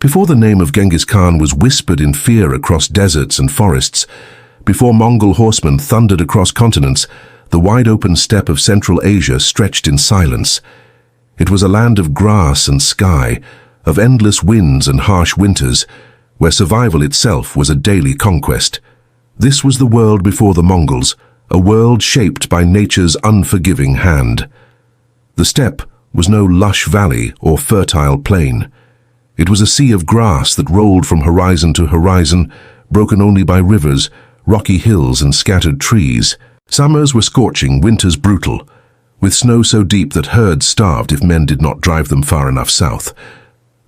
Before the name of Genghis Khan was whispered in fear across deserts and forests, before Mongol horsemen thundered across continents, the wide-open steppe of Central Asia stretched in silence. It was a land of grass and sky, of endless winds and harsh winters, where survival itself was a daily conquest. This was the world before the Mongols, a world shaped by nature's unforgiving hand. The steppe was no lush valley or fertile plain. It was a sea of grass that rolled from horizon to horizon, broken only by rivers, rocky hills and scattered trees. Summers were scorching, winters brutal, with snow so deep that herds starved if men did not drive them far enough south.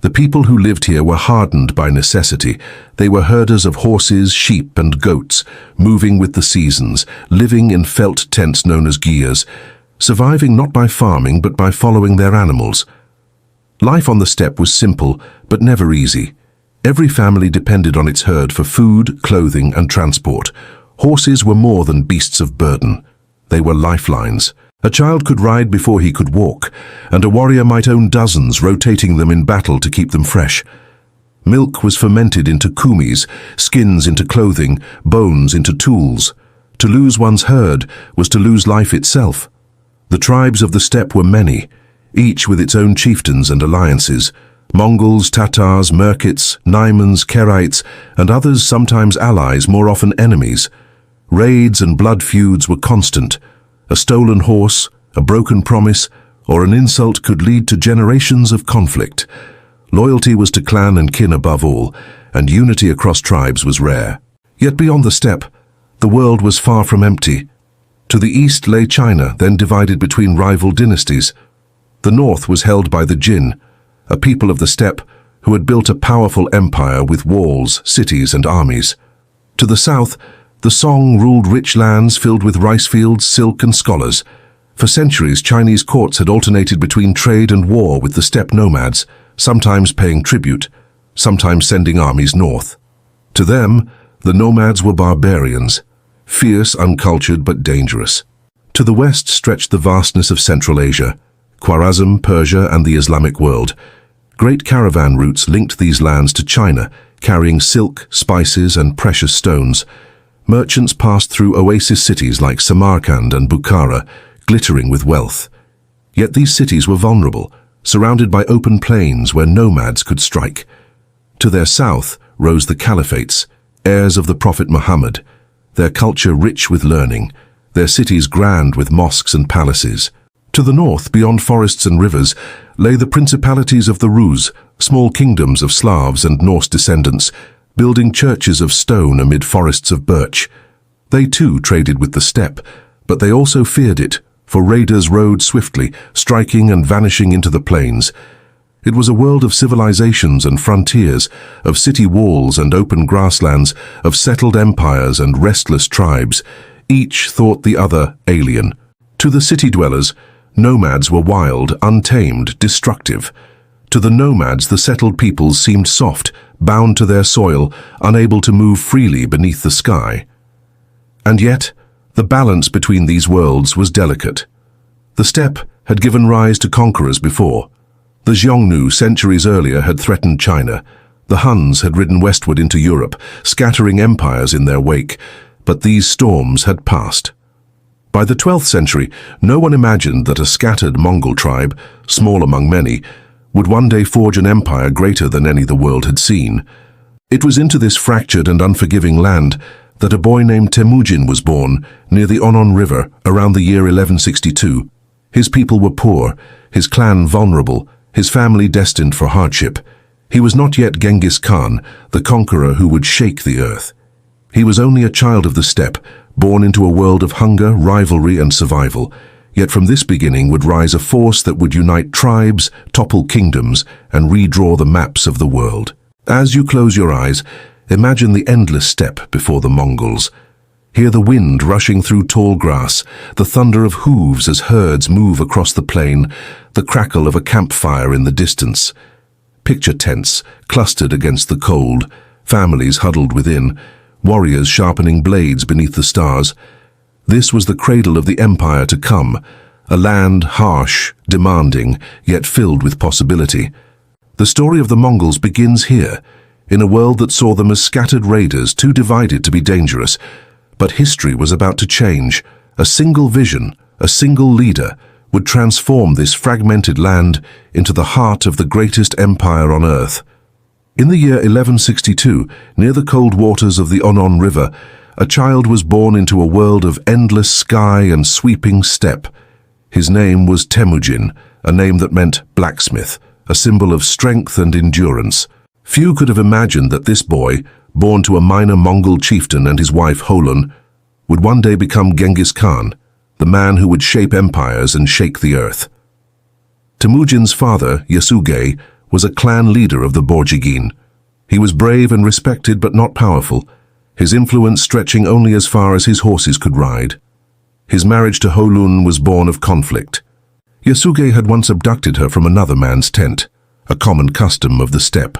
The people who lived here were hardened by necessity. They were herders of horses, sheep and goats, moving with the seasons, living in felt tents known as gyres, surviving not by farming but by following their animals. Life on the steppe was simple, but never easy. Every family depended on its herd for food, clothing, and transport. Horses were more than beasts of burden. They were lifelines. A child could ride before he could walk, and a warrior might own dozens, rotating them in battle to keep them fresh. Milk was fermented into kumis, skins into clothing, bones into tools. To lose one's herd was to lose life itself. The tribes of the steppe were many, each with its own chieftains and alliances. Mongols, Tatars, Merkits, Naimans, Kerites, and others sometimes allies, more often enemies. Raids and blood feuds were constant. A stolen horse, a broken promise, or an insult could lead to generations of conflict. Loyalty was to clan and kin above all, and unity across tribes was rare. Yet beyond the steppe, the world was far from empty. To the east lay China, then divided between rival dynasties. The north was held by the Jin, a people of the steppe who had built a powerful empire with walls, cities and armies. To the south, the Song ruled rich lands filled with rice fields, silk and scholars. For centuries, Chinese courts had alternated between trade and war with the steppe nomads, sometimes paying tribute, sometimes sending armies north. To them, the nomads were barbarians, fierce, uncultured but dangerous. To the west stretched the vastness of Central Asia, Khwarezm, Persia and the Islamic world. Great caravan routes linked these lands to China, carrying silk, spices and precious stones. Merchants passed through oasis cities like Samarkand and Bukhara, glittering with wealth. Yet these cities were vulnerable, surrounded by open plains where nomads could strike. To their south rose the caliphates, heirs of the Prophet Muhammad, their culture rich with learning, their cities grand with mosques and palaces. To the north, beyond forests and rivers, lay the principalities of the Rus, small kingdoms of Slavs and Norse descendants, building churches of stone amid forests of birch. They too traded with the steppe, but they also feared it, for raiders rode swiftly, striking and vanishing into the plains. It was a world of civilizations and frontiers, of city walls and open grasslands, of settled empires and restless tribes. Each thought the other alien. To the city dwellers, nomads were wild, untamed, destructive. To the nomads, the settled peoples seemed soft, bound to their soil, unable to move freely beneath the sky. And yet, the balance between these worlds was delicate. The steppe had given rise to conquerors before. The Xiongnu centuries earlier had threatened China. The Huns had ridden westward into Europe, scattering empires in their wake, but these storms had passed. By the 12th century, no one imagined that a scattered Mongol tribe, small among many, would one day forge an empire greater than any the world had seen. It was into this fractured and unforgiving land that a boy named Temujin was born, near the Onon River, around the year 1162. His people were poor, his clan vulnerable, his family destined for hardship. He was not yet Genghis Khan, the conqueror who would shake the earth. He was only a child of the steppe, born into a world of hunger, rivalry and survival. Yet from this beginning would rise a force that would unite tribes, topple kingdoms, and redraw the maps of the world. As you close your eyes, imagine the endless steppe before the Mongols. Hear the wind rushing through tall grass, the thunder of hooves as herds move across the plain, the crackle of a campfire in the distance. Picture tents clustered against the cold, families huddled within, warriors sharpening blades beneath the stars. This was the cradle of the empire to come, a land harsh, demanding, yet filled with possibility. The story of the Mongols begins here, in a world that saw them as scattered raiders, too divided to be dangerous. But history was about to change. A single vision, a single leader, would transform this fragmented land into the heart of the greatest empire on earth. In the year 1162, near the cold waters of the Onon River, a child was born into a world of endless sky and sweeping steppe. His name was Temujin, a name that meant blacksmith, a symbol of strength and endurance. Few could have imagined that this boy, born to a minor Mongol chieftain and his wife Holun, would one day become Genghis Khan, the man who would shape empires and shake the earth. Temujin's father, Yasuge, was a clan leader of the Borjigin. He was brave and respected but not powerful, his influence stretching only as far as his horses could ride. His marriage to Holun was born of conflict. Yasuge had once abducted her from another man's tent, a common custom of the steppe.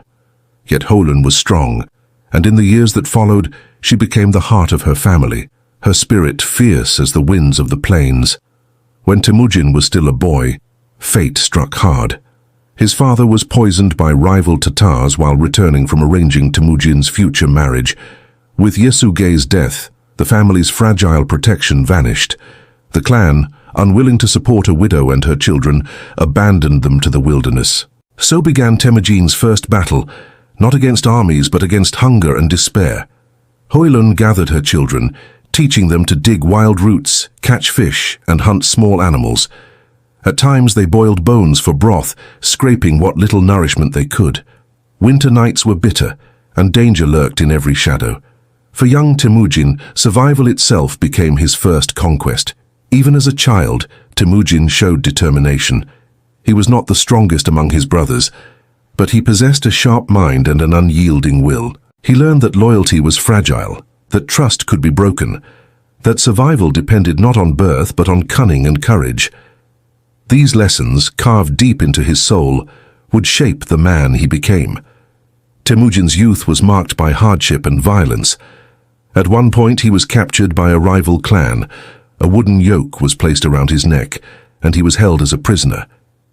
Yet Holun was strong, and in the years that followed, she became the heart of her family, her spirit fierce as the winds of the plains. When Temujin was still a boy, fate struck hard. His father was poisoned by rival Tatars while returning from arranging Temujin's future marriage. With Yasuge's death, the family's fragile protection vanished. The clan, unwilling to support a widow and her children, abandoned them to the wilderness. So began Temujin's first battle, not against armies but against hunger and despair. Hoilun gathered her children, teaching them to dig wild roots, catch fish, and hunt small animals. At times they boiled bones for broth, scraping what little nourishment they could. Winter nights were bitter, and danger lurked in every shadow. For young Temujin, survival itself became his first conquest. Even as a child, Temujin showed determination. He was not the strongest among his brothers, but he possessed a sharp mind and an unyielding will. He learned that loyalty was fragile, that trust could be broken, that survival depended not on birth but on cunning and courage. These lessons, carved deep into his soul, would shape the man he became. Temujin's youth was marked by hardship and violence. At one point he was captured by a rival clan. A wooden yoke was placed around his neck, and he was held as a prisoner.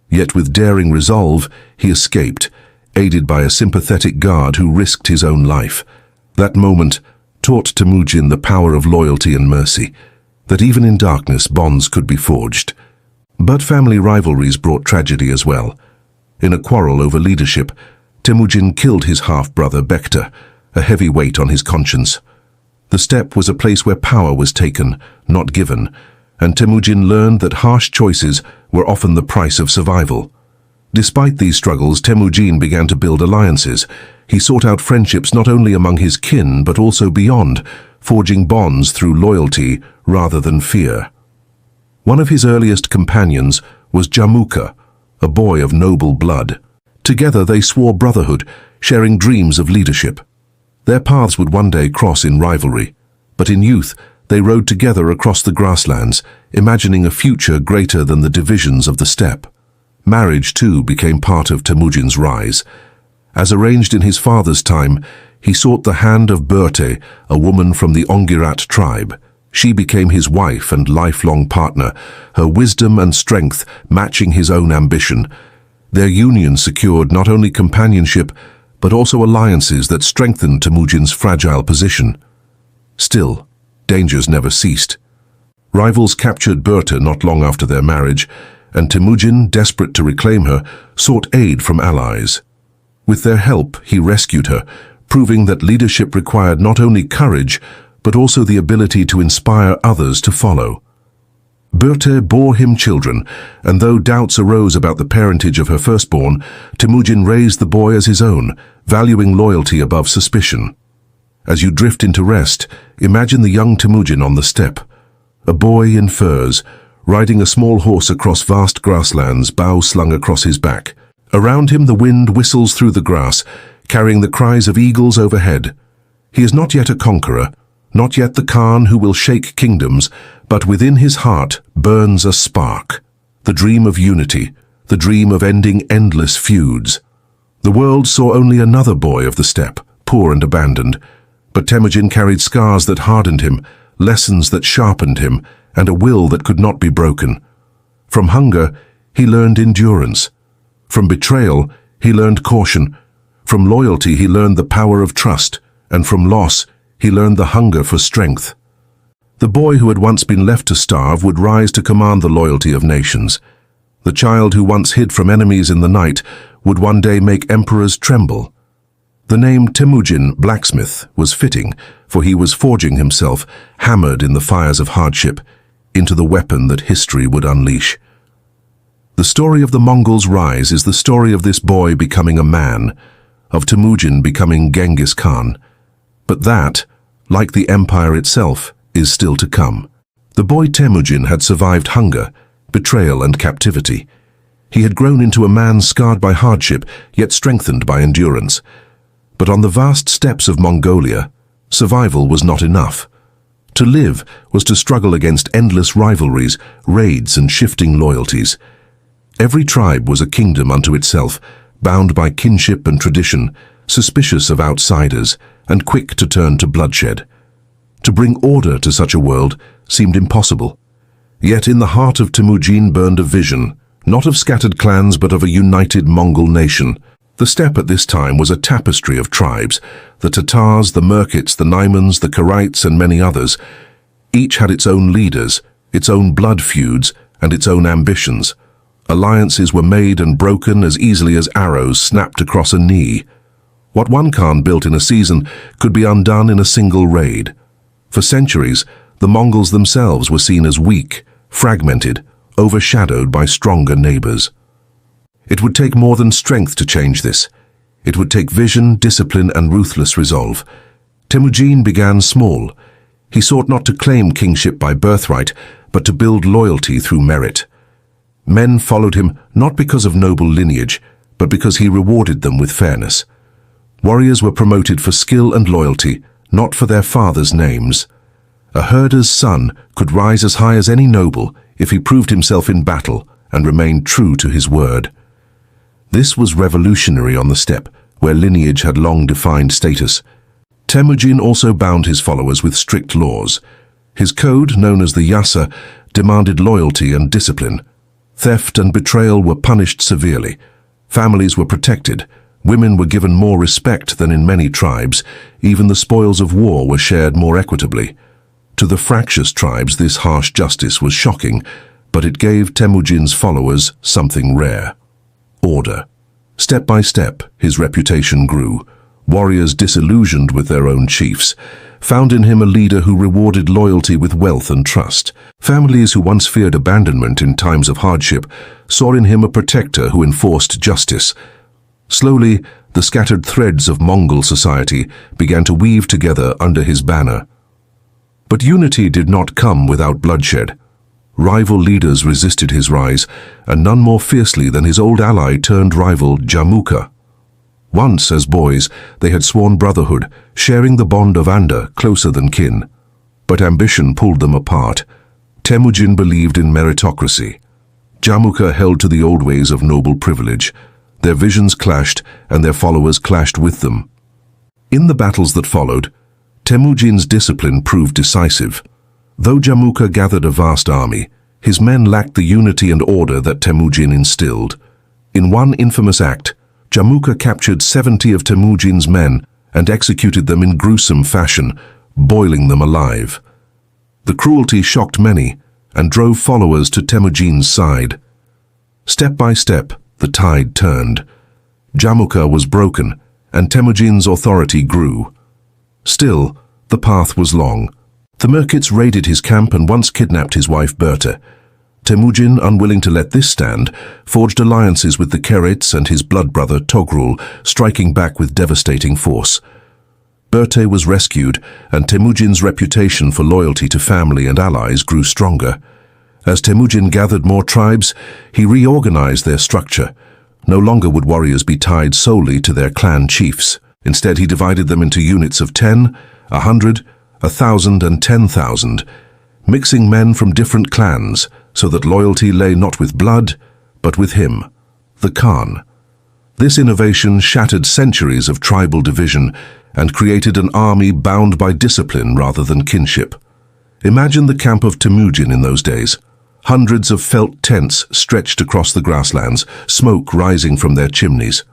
Yet with daring resolve, he escaped, aided by a sympathetic guard who risked his own life. That moment taught Temujin the power of loyalty and mercy, that even in darkness bonds could be forged. But family rivalries brought tragedy as well. In a quarrel over leadership, Temujin killed his half-brother Bekta, a heavy weight on his conscience. The steppe was a place where power was taken, not given, and Temujin learned that harsh choices were often the price of survival. Despite these struggles, Temujin began to build alliances. He sought out friendships not only among his kin but also beyond, forging bonds through loyalty rather than fear. One of his earliest companions was Jamuka, a boy of noble blood. Together they swore brotherhood, sharing dreams of leadership. Their paths would one day cross in rivalry, but in youth they rode together across the grasslands, imagining a future greater than the divisions of the steppe. Marriage, too, became part of Temujin's rise. As arranged in his father's time, he sought the hand of Berte, a woman from the Ongirat tribe. She became his wife and lifelong partner, her wisdom and strength matching his own ambition. Their union secured not only companionship, but also alliances that strengthened Temujin's fragile position. Still, dangers never ceased. Rivals captured Berta not long after their marriage, and Temujin, desperate to reclaim her, sought aid from allies. With their help, he rescued her, proving that leadership required not only courage, but also the ability to inspire others to follow. Berta bore him children, and though doubts arose about the parentage of her firstborn, Temujin raised the boy as his own, valuing loyalty above suspicion. As you drift into rest, imagine the young Temujin on the steppe, a boy in furs, riding a small horse across vast grasslands, bow slung across his back. Around him the wind whistles through the grass, carrying the cries of eagles overhead. He is not yet a conqueror, not yet the Khan who will shake kingdoms, but within his heart burns a spark, the dream of unity, the dream of ending endless feuds. The world saw only another boy of the steppe, poor and abandoned, but Temujin carried scars that hardened him, lessons that sharpened him, and a will that could not be broken. From hunger, he learned endurance. From betrayal, he learned caution. From loyalty, he learned the power of trust, and from loss, he learned the hunger for strength. The boy who had once been left to starve would rise to command the loyalty of nations. The child who once hid from enemies in the night would one day make emperors tremble. The name Temujin, blacksmith, was fitting, for he was forging himself, hammered in the fires of hardship, into the weapon that history would unleash. The story of the Mongols' rise is the story of this boy becoming a man, of Temujin becoming Genghis Khan. But that, like the empire itself, is still to come. The boy Temujin had survived hunger, betrayal and captivity. He had grown into a man scarred by hardship, yet strengthened by endurance. But on the vast steppes of Mongolia, survival was not enough. To live was to struggle against endless rivalries, raids and shifting loyalties. Every tribe was a kingdom unto itself, bound by kinship and tradition, suspicious of outsiders, and quick to turn to bloodshed. To bring order to such a world seemed impossible. Yet in the heart of Temujin burned a vision, not of scattered clans but of a united Mongol nation. The steppe at this time was a tapestry of tribes, the Tatars, the Merkits, the Naimans, the Karites, and many others. Each had its own leaders, its own blood feuds, and its own ambitions. Alliances were made and broken as easily as arrows snapped across a knee. What one Khan built in a season could be undone in a single raid. For centuries, the Mongols themselves were seen as weak, fragmented, overshadowed by stronger neighbors. It would take more than strength to change this. It would take vision, discipline, and ruthless resolve. Temujin began small. He sought not to claim kingship by birthright, but to build loyalty through merit. Men followed him not because of noble lineage, but because he rewarded them with fairness. Warriors were promoted for skill and loyalty, not for their fathers' names. A herder's son could rise as high as any noble if he proved himself in battle and remained true to his word. This was revolutionary on the steppe, where lineage had long defined status. Temujin also bound his followers with strict laws. His code, known as the Yasa, demanded loyalty and discipline. Theft and betrayal were punished severely. Families were protected. Women were given more respect than in many tribes. Even the spoils of war were shared more equitably. To the fractious tribes, this harsh justice was shocking, but it gave Temujin's followers something rare: order. Step by step, his reputation grew. Warriors disillusioned with their own chiefs found in him a leader who rewarded loyalty with wealth and trust. Families who once feared abandonment in times of hardship saw in him a protector who enforced justice. Slowly, the scattered threads of Mongol society began to weave together under his banner. But unity did not come without bloodshed. Rival leaders resisted his rise, and none more fiercely than his old ally turned rival Jamuka. Once, as boys, they had sworn brotherhood, sharing the bond of Anda closer than kin. But ambition pulled them apart. Temujin believed in meritocracy. Jamuka held to the old ways of noble privilege. Their visions clashed, and their followers clashed with them. In the battles that followed, Temujin's discipline proved decisive. Though Jamuka gathered a vast army, his men lacked the unity and order that Temujin instilled. In one infamous act, Jamuka captured 70 of Temujin's men and executed them in gruesome fashion, boiling them alive. The cruelty shocked many and drove followers to Temujin's side. Step by step, the tide turned. Jamuka was broken, and Temujin's authority grew. Still, the path was long. The Merkits raided his camp and once kidnapped his wife Berta. Temujin, unwilling to let this stand, forged alliances with the Kerites and his blood brother Togrul, striking back with devastating force. Berta was rescued, and Temujin's reputation for loyalty to family and allies grew stronger. As Temujin gathered more tribes, he reorganized their structure. No longer would warriors be tied solely to their clan chiefs. Instead, he divided them into units of 10, 100, 1,000, and 10,000, mixing men from different clans so that loyalty lay not with blood, but with him, the Khan. This innovation shattered centuries of tribal division and created an army bound by discipline rather than kinship. Imagine the camp of Temujin in those days. Hundreds of felt tents stretched across the grasslands, smoke rising from their chimneys.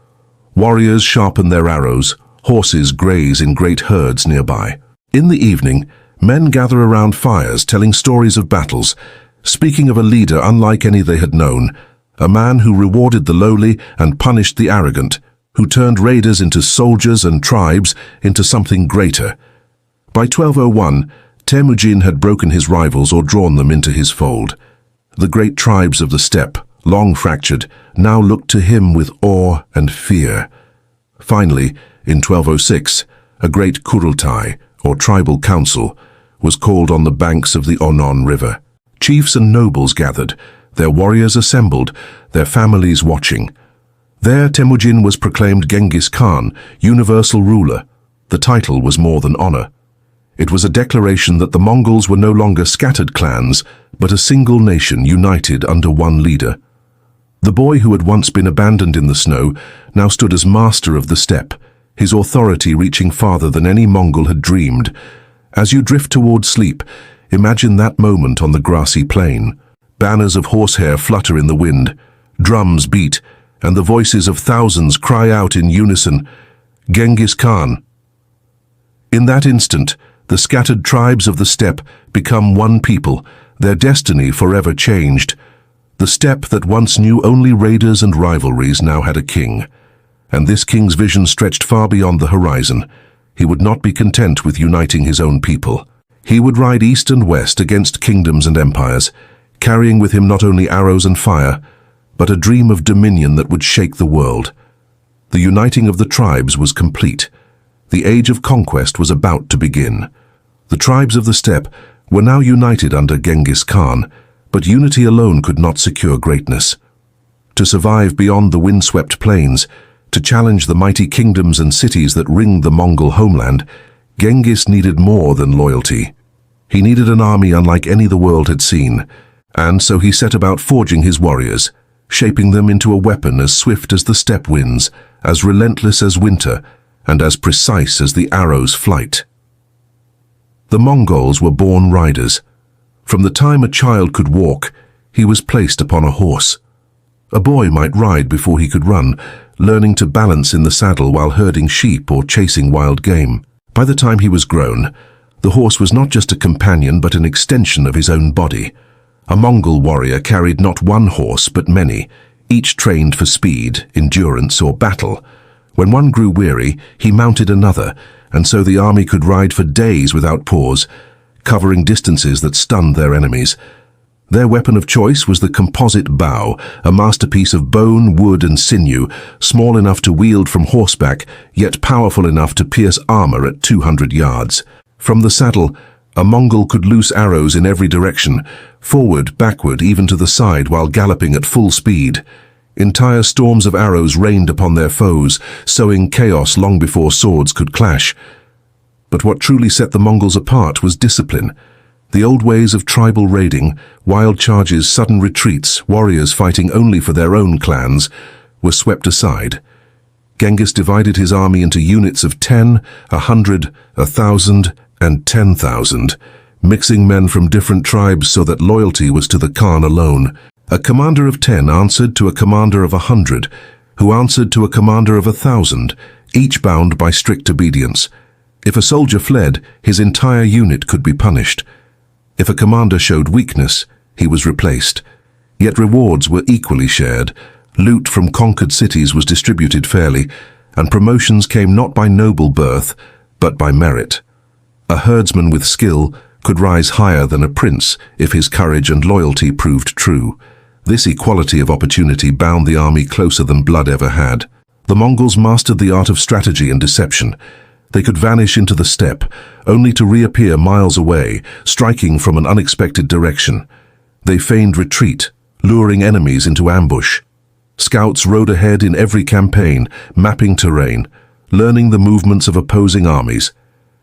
Warriors sharpen their arrows, horses graze in great herds nearby. In the evening, men gather around fires telling stories of battles, speaking of a leader unlike any they had known, a man who rewarded the lowly and punished the arrogant, who turned raiders into soldiers and tribes into something greater. By 1201, Temujin had broken his rivals or drawn them into his fold. The great tribes of the steppe, long fractured, now looked to him with awe and fear. Finally, in 1206, a great Kurultai, or tribal council, was called on the banks of the Onon River. Chiefs and nobles gathered, their warriors assembled, their families watching. There Temujin was proclaimed Genghis Khan, universal ruler. The title was more than honor. It was a declaration that the Mongols were no longer scattered clans, but a single nation united under one leader. The boy who had once been abandoned in the snow now stood as master of the steppe, his authority reaching farther than any Mongol had dreamed. As you drift toward sleep, imagine that moment on the grassy plain. Banners of horsehair flutter in the wind, drums beat, and the voices of thousands cry out in unison, "Genghis Khan." In that instant, the scattered tribes of the steppe become one people, their destiny forever changed. The steppe that once knew only raiders and rivalries now had a king, and this king's vision stretched far beyond the horizon. He would not be content with uniting his own people. He would ride east and west against kingdoms and empires, carrying with him not only arrows and fire, but a dream of dominion that would shake the world. The uniting of the tribes was complete. The age of conquest was about to begin. The tribes of the steppe were now united under Genghis Khan, but unity alone could not secure greatness. To survive beyond the windswept plains, to challenge the mighty kingdoms and cities that ringed the Mongol homeland, Genghis needed more than loyalty. He needed an army unlike any the world had seen, and so he set about forging his warriors, shaping them into a weapon as swift as the steppe winds, as relentless as winter, and as precise as the arrow's flight. The Mongols were born riders. From the time a child could walk, he was placed upon a horse. A boy might ride before he could run, learning to balance in the saddle while herding sheep or chasing wild game. By the time he was grown, the horse was not just a companion but an extension of his own body. A Mongol warrior carried not one horse but many, each trained for speed, endurance, or battle. When one grew weary, he mounted another, and so the army could ride for days without pause, covering distances that stunned their enemies. Their weapon of choice was the composite bow, a masterpiece of bone, wood, and sinew, small enough to wield from horseback, yet powerful enough to pierce armor at 200 yards. From the saddle, a Mongol could loose arrows in every direction, forward, backward, even to the side, while galloping at full speed. Entire storms of arrows rained upon their foes, sowing chaos long before swords could clash. But what truly set the Mongols apart was discipline. The old ways of tribal raiding, wild charges, sudden retreats, warriors fighting only for their own clans, were swept aside. Genghis divided his army into units of 10, 100, 1,000, and 10,000, mixing men from different tribes so that loyalty was to the Khan alone. A commander of 10 answered to a commander of 100, who answered to a commander of 1,000, each bound by strict obedience. If a soldier fled, his entire unit could be punished. If a commander showed weakness, he was replaced. Yet rewards were equally shared. Loot from conquered cities was distributed fairly, and promotions came not by noble birth, but by merit. A herdsman with skill could rise higher than a prince if his courage and loyalty proved true. This equality of opportunity bound the army closer than blood ever had. The Mongols mastered the art of strategy and deception. They could vanish into the steppe, only to reappear miles away, striking from an unexpected direction. They feigned retreat, luring enemies into ambush. Scouts rode ahead in every campaign, mapping terrain, learning the movements of opposing armies,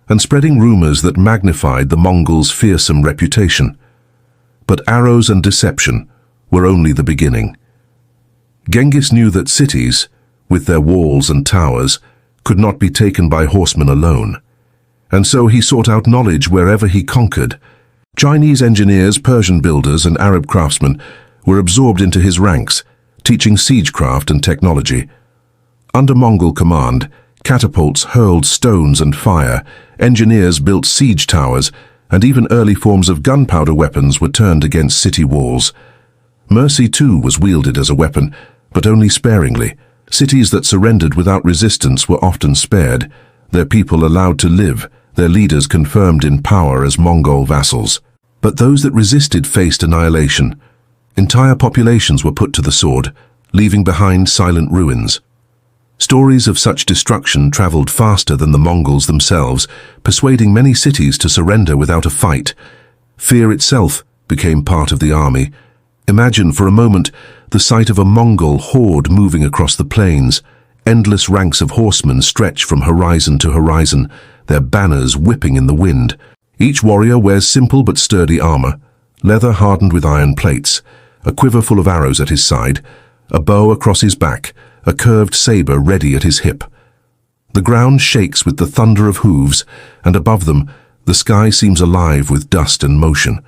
and spreading rumors that magnified the Mongols' fearsome reputation. But arrows and deception were only the beginning. Genghis knew that cities, with their walls and towers, could not be taken by horsemen alone, and so he sought out knowledge wherever he conquered. Chinese engineers, Persian builders, and Arab craftsmen were absorbed into his ranks, teaching siegecraft and technology. Under Mongol command, catapults hurled stones and fire, engineers built siege towers, and even early forms of gunpowder weapons were turned against city walls. Mercy too was wielded as a weapon, but only sparingly. Cities that surrendered without resistance were often spared, their people allowed to live, their leaders confirmed in power as Mongol vassals. But those that resisted faced annihilation. Entire populations were put to the sword, leaving behind silent ruins. Stories of such destruction traveled faster than the Mongols themselves, persuading many cities to surrender without a fight. Fear itself became part of the army. Imagine for a moment the sight of a Mongol horde moving across the plains. Endless ranks of horsemen stretch from horizon to horizon, their banners whipping in the wind. Each warrior wears simple but sturdy armor, leather hardened with iron plates, a quiver full of arrows at his side, a bow across his back, a curved saber ready at his hip. The ground shakes with the thunder of hooves, and above them, the sky seems alive with dust and motion.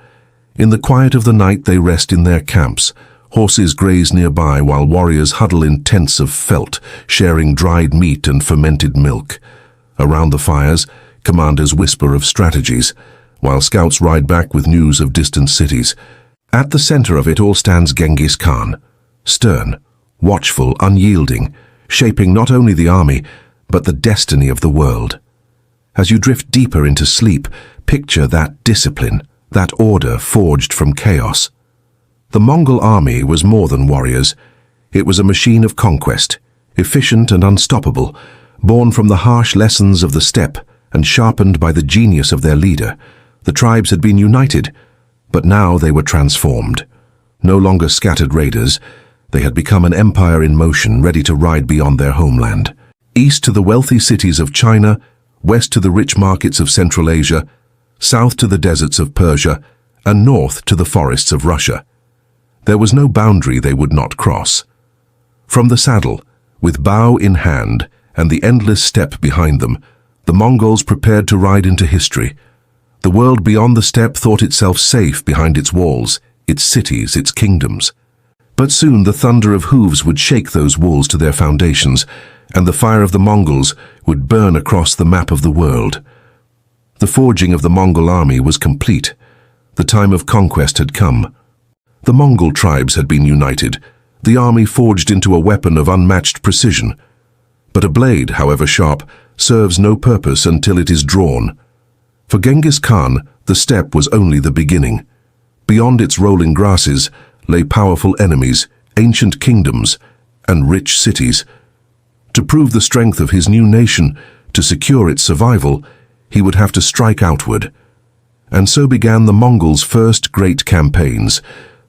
In the quiet of the night they rest in their camps. Horses graze nearby while warriors huddle in tents of felt, sharing dried meat and fermented milk. Around the fires, commanders whisper of strategies, while scouts ride back with news of distant cities. At the center of it all stands Genghis Khan, stern, watchful, unyielding, shaping not only the army, but the destiny of the world. As you drift deeper into sleep, picture that discipline, that order forged from chaos. The Mongol army was more than warriors. It was a machine of conquest, efficient and unstoppable, born from the harsh lessons of the steppe and sharpened by the genius of their leader. The tribes had been united, but now they were transformed. No longer scattered raiders, they had become an empire in motion, ready to ride beyond their homeland. East to the wealthy cities of China, west to the rich markets of Central Asia, south to the deserts of Persia, and north to the forests of Russia. There was no boundary they would not cross. From the saddle, with bow in hand and the endless steppe behind them, the Mongols prepared to ride into history. The world beyond the steppe thought itself safe behind its walls, its cities, its kingdoms. But soon the thunder of hooves would shake those walls to their foundations, and the fire of the Mongols would burn across the map of the world. The forging of the Mongol army was complete. The time of conquest had come. The Mongol tribes had been united, the army forged into a weapon of unmatched precision. But a blade, however sharp, serves no purpose until it is drawn. For Genghis Khan, the steppe was only the beginning. Beyond its rolling grasses lay powerful enemies, ancient kingdoms, and rich cities. To prove the strength of his new nation, to secure its survival, he would have to strike outward. And so began the Mongols' first great campaigns,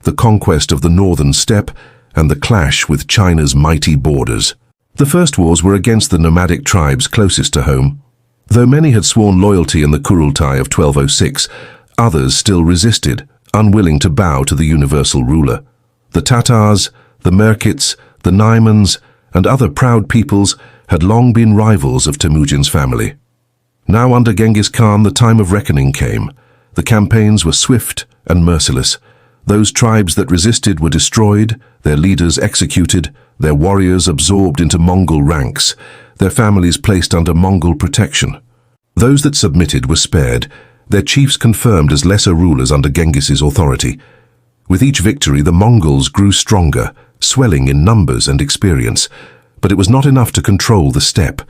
the conquest of the northern steppe and the clash with China's mighty borders. The first wars were against the nomadic tribes closest to home. Though many had sworn loyalty in the Kurultai of 1206, others still resisted, unwilling to bow to the universal ruler. The Tatars, the Merkits, the Naimans, and other proud peoples had long been rivals of Temujin's family. Now under Genghis Khan the time of reckoning came. The campaigns were swift and merciless. Those tribes that resisted were destroyed, their leaders executed, their warriors absorbed into Mongol ranks, their families placed under Mongol protection. Those that submitted were spared, their chiefs confirmed as lesser rulers under Genghis's authority. With each victory the Mongols grew stronger, swelling in numbers and experience, but it was not enough to control the steppe.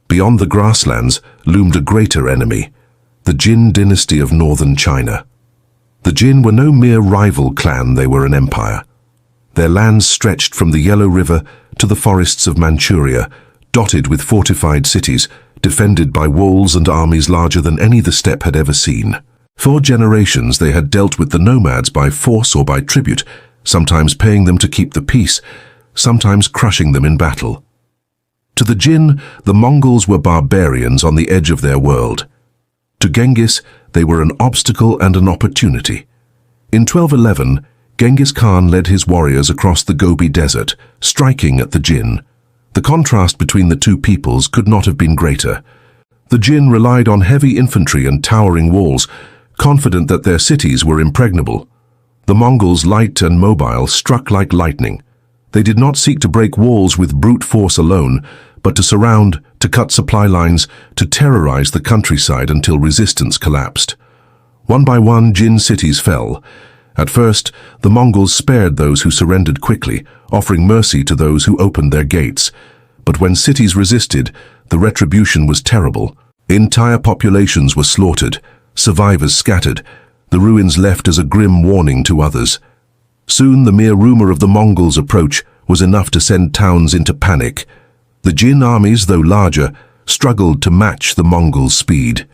Beyond the grasslands loomed a greater enemy, the Jin dynasty of northern China. The Jin were no mere rival clan, they were an empire. Their lands stretched from the Yellow River to the forests of Manchuria, dotted with fortified cities, defended by walls and armies larger than any the steppe had ever seen. For generations they had dealt with the nomads by force or by tribute, sometimes paying them to keep the peace, sometimes crushing them in battle. To the Jin, the Mongols were barbarians on the edge of their world. To Genghis, they were an obstacle and an opportunity. In 1211, Genghis Khan led his warriors across the Gobi Desert, striking at the Jin. The contrast between the two peoples could not have been greater. The Jin relied on heavy infantry and towering walls, confident that their cities were impregnable. The Mongols, light and mobile, struck like lightning. They did not seek to break walls with brute force alone, but to surround, to cut supply lines, to terrorize the countryside until resistance collapsed. One by one, Jin cities fell. At first, the Mongols spared those who surrendered quickly, offering mercy to those who opened their gates. But when cities resisted, the retribution was terrible. Entire populations were slaughtered, survivors scattered, the ruins left as a grim warning to others. Soon the mere rumor of the Mongols' approach was enough to send towns into panic. The Jin armies, though larger, struggled to match the Mongols' speed.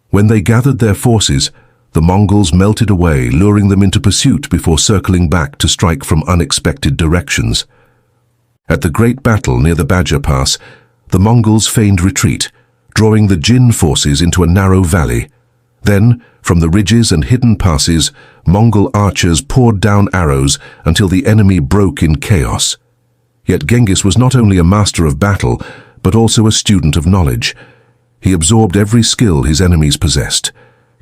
When they gathered their forces, the Mongols melted away, luring them into pursuit before circling back to strike from unexpected directions. At the great battle near the Badger Pass, the Mongols feigned retreat, drawing the Jin forces into a narrow valley. Then, from the ridges and hidden passes, Mongol archers poured down arrows until the enemy broke in chaos. Yet Genghis was not only a master of battle, but also a student of knowledge. He absorbed every skill his enemies possessed.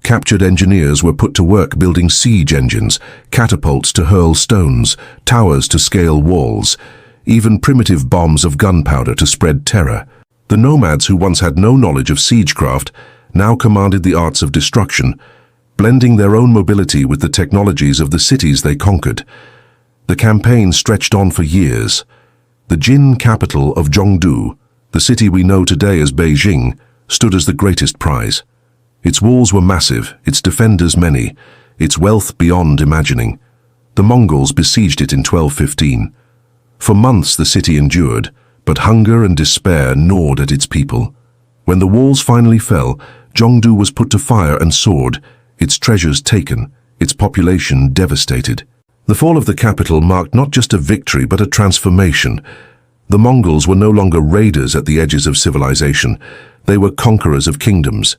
Captured engineers were put to work building siege engines, catapults to hurl stones, towers to scale walls, even primitive bombs of gunpowder to spread terror. The nomads who once had no knowledge of siegecraft now commanded the arts of destruction, blending their own mobility with the technologies of the cities they conquered. The campaign stretched on for years. The Jin capital of Zhongdu, the city we know today as Beijing, stood as the greatest prize. Its walls were massive, its defenders many, its wealth beyond imagining. The Mongols besieged it in 1215. For months the city endured, but hunger and despair gnawed at its people. When the walls finally fell, Zhongdu was put to fire and sword, its treasures taken, its population devastated. The fall of the capital marked not just a victory but a transformation. The Mongols were no longer raiders at the edges of civilization, they were conquerors of kingdoms.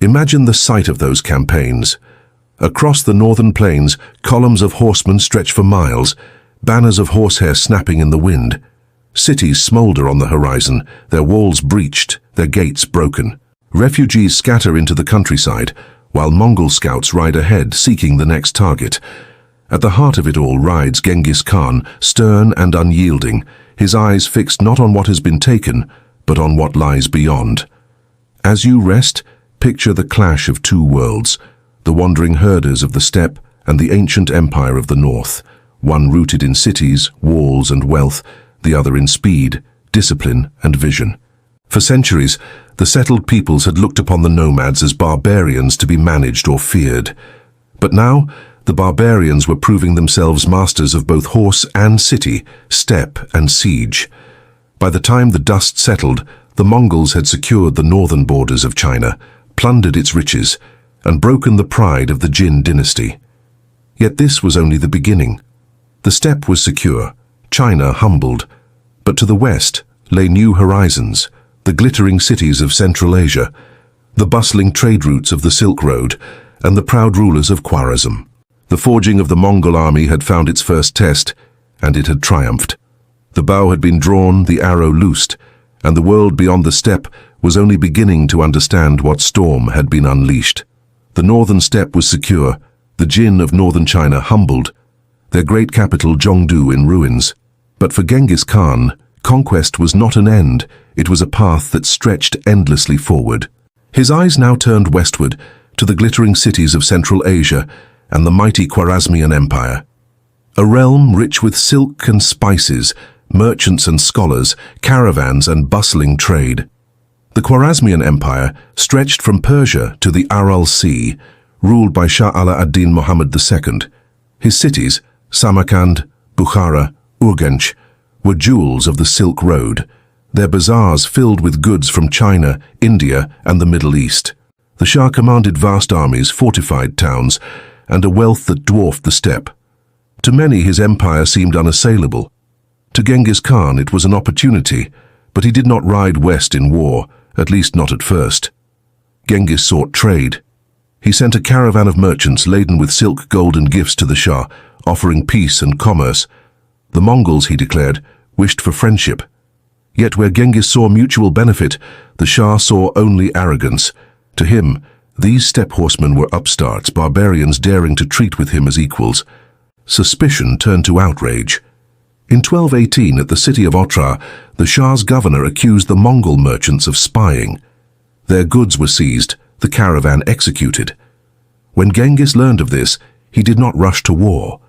Imagine the sight of those campaigns. Across the northern plains, columns of horsemen stretch for miles, banners of horsehair snapping in the wind. Cities smolder on the horizon, their walls breached, their gates broken. Refugees scatter into the countryside, while Mongol scouts ride ahead, seeking the next target. At the heart of it all rides Genghis Khan, stern and unyielding, his eyes fixed not on what has been taken, but on what lies beyond. As you rest, picture the clash of two worlds, the wandering herders of the steppe and the ancient empire of the north, one rooted in cities, walls and wealth, the other in speed, discipline and vision. For centuries, the settled peoples had looked upon the nomads as barbarians to be managed or feared. But now, the barbarians were proving themselves masters of both horse and city, steppe and siege. By the time the dust settled, the Mongols had secured the northern borders of China, plundered its riches, and broken the pride of the Jin dynasty. Yet this was only the beginning. The steppe was secure, China humbled, but to the west lay new horizons, the glittering cities of Central Asia, the bustling trade routes of the Silk Road, and the proud rulers of Khwarezm. The forging of the Mongol army had found its first test, and it had triumphed. The bow had been drawn, the arrow loosed, and the world beyond the steppe was only beginning to understand what storm had been unleashed. The northern steppe was secure, the Jin of northern China humbled, their great capital Zhongdu in ruins. But for Genghis Khan, conquest was not an end, it was a path that stretched endlessly forward. His eyes now turned westward, to the glittering cities of Central Asia and the mighty Khwarezmian Empire. A realm rich with silk and spices, merchants and scholars, caravans and bustling trade. The Khwarezmian Empire stretched from Persia to the Aral Sea, ruled by Shah Ala ad-Din Muhammad II. His cities, Samarkand, Bukhara, Urgench, were jewels of the Silk Road, their bazaars filled with goods from China, India, and the Middle East. The Shah commanded vast armies, fortified towns, and a wealth that dwarfed the steppe. To many his empire seemed unassailable. To Genghis Khan it was an opportunity, but he did not ride west in war, at least not at first. Genghis sought trade. He sent a caravan of merchants laden with silk, gold and gifts to the Shah, offering peace and commerce. The Mongols, he declared, wished for friendship. Yet where Genghis saw mutual benefit, the Shah saw only arrogance. To him, these steppe horsemen were upstarts, barbarians daring to treat with him as equals. Suspicion turned to outrage. In 1218, at the city of Otrar, the Shah's governor accused the Mongol merchants of spying. Their goods were seized, the caravan executed. When Genghis learned of this, he did not rush to war.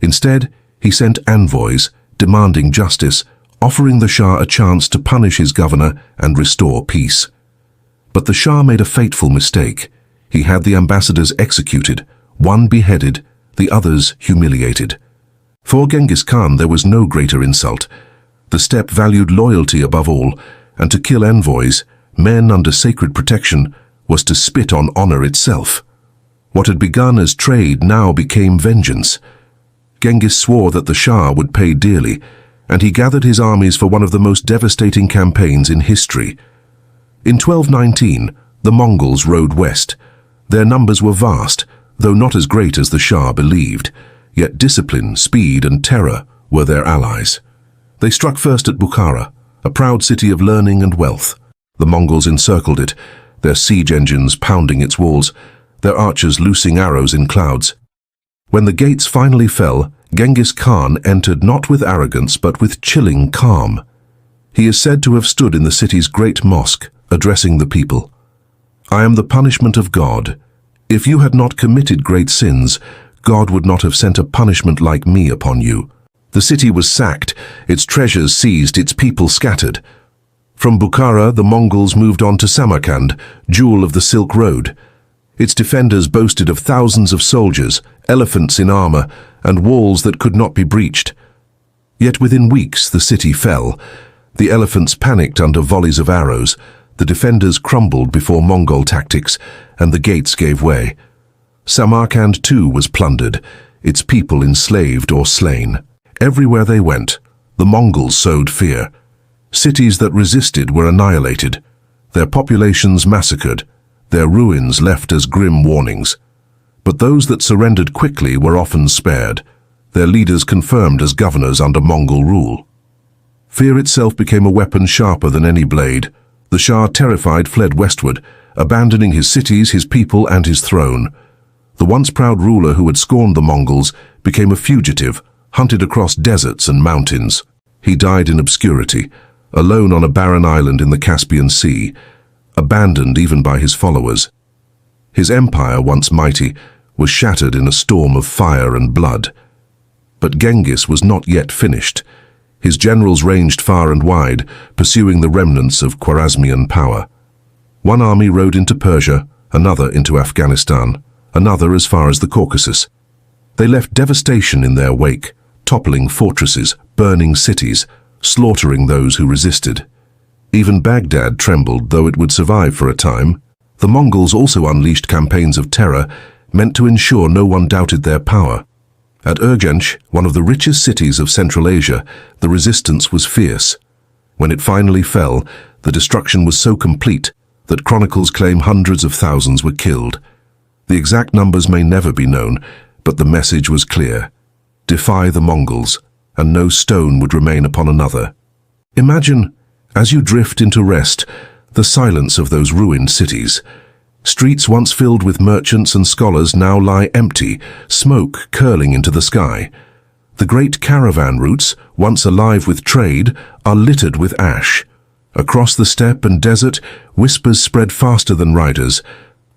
Instead, he sent envoys, demanding justice, offering the Shah a chance to punish his governor and restore peace. But the Shah made a fateful mistake. He had the ambassadors executed, one beheaded, the others humiliated. For Genghis Khan there was no greater insult. The steppe valued loyalty above all, and to kill envoys, men under sacred protection, was to spit on honor itself. What had begun as trade now became vengeance. Genghis swore that the Shah would pay dearly, and he gathered his armies for one of the most devastating campaigns in history. In 1219, the Mongols rode west. Their numbers were vast, though not as great as the Shah believed, yet discipline, speed, and terror were their allies. They struck first at Bukhara, a proud city of learning and wealth. The Mongols encircled it, their siege engines pounding its walls, their archers loosing arrows in clouds. When the gates finally fell, Genghis Khan entered not with arrogance but with chilling calm. He is said to have stood in the city's great mosque, addressing the people. "I am the punishment of God. If you had not committed great sins, God would not have sent a punishment like me upon you." The city was sacked, its treasures seized, its people scattered. From Bukhara, the Mongols moved on to Samarkand, jewel of the Silk Road. Its defenders boasted of thousands of soldiers, elephants in armor, and walls that could not be breached. Yet within weeks the city fell. The elephants panicked under volleys of arrows, the defenders crumbled before Mongol tactics, and the gates gave way. Samarkand too was plundered, its people enslaved or slain. Everywhere they went, the Mongols sowed fear. Cities that resisted were annihilated, their populations massacred, their ruins left as grim warnings. But those that surrendered quickly were often spared, their leaders confirmed as governors under Mongol rule. Fear itself became a weapon sharper than any blade. The Shah, terrified, fled westward, abandoning his cities, his people, and his throne. The once proud ruler who had scorned the Mongols became a fugitive, hunted across deserts and mountains. He died in obscurity, alone on a barren island in the Caspian Sea, abandoned even by his followers. His empire, once mighty, was shattered in a storm of fire and blood. But Genghis was not yet finished. His generals ranged far and wide, pursuing the remnants of Khwarezmian power. One army rode into Persia, another into Afghanistan, another as far as the Caucasus. They left devastation in their wake, toppling fortresses, burning cities, slaughtering those who resisted. Even Baghdad trembled, though it would survive for a time. The Mongols also unleashed campaigns of terror, meant to ensure no one doubted their power. At Urgench, one of the richest cities of Central Asia, the resistance was fierce. When it finally fell, the destruction was so complete that chronicles claim hundreds of thousands were killed. The exact numbers may never be known, but the message was clear. Defy the Mongols, and no stone would remain upon another. Imagine, as you drift into rest, the silence of those ruined cities. Streets once filled with merchants and scholars now lie empty, smoke curling into the sky. The great caravan routes, once alive with trade, are littered with ash. Across the steppe and desert, whispers spread faster than riders.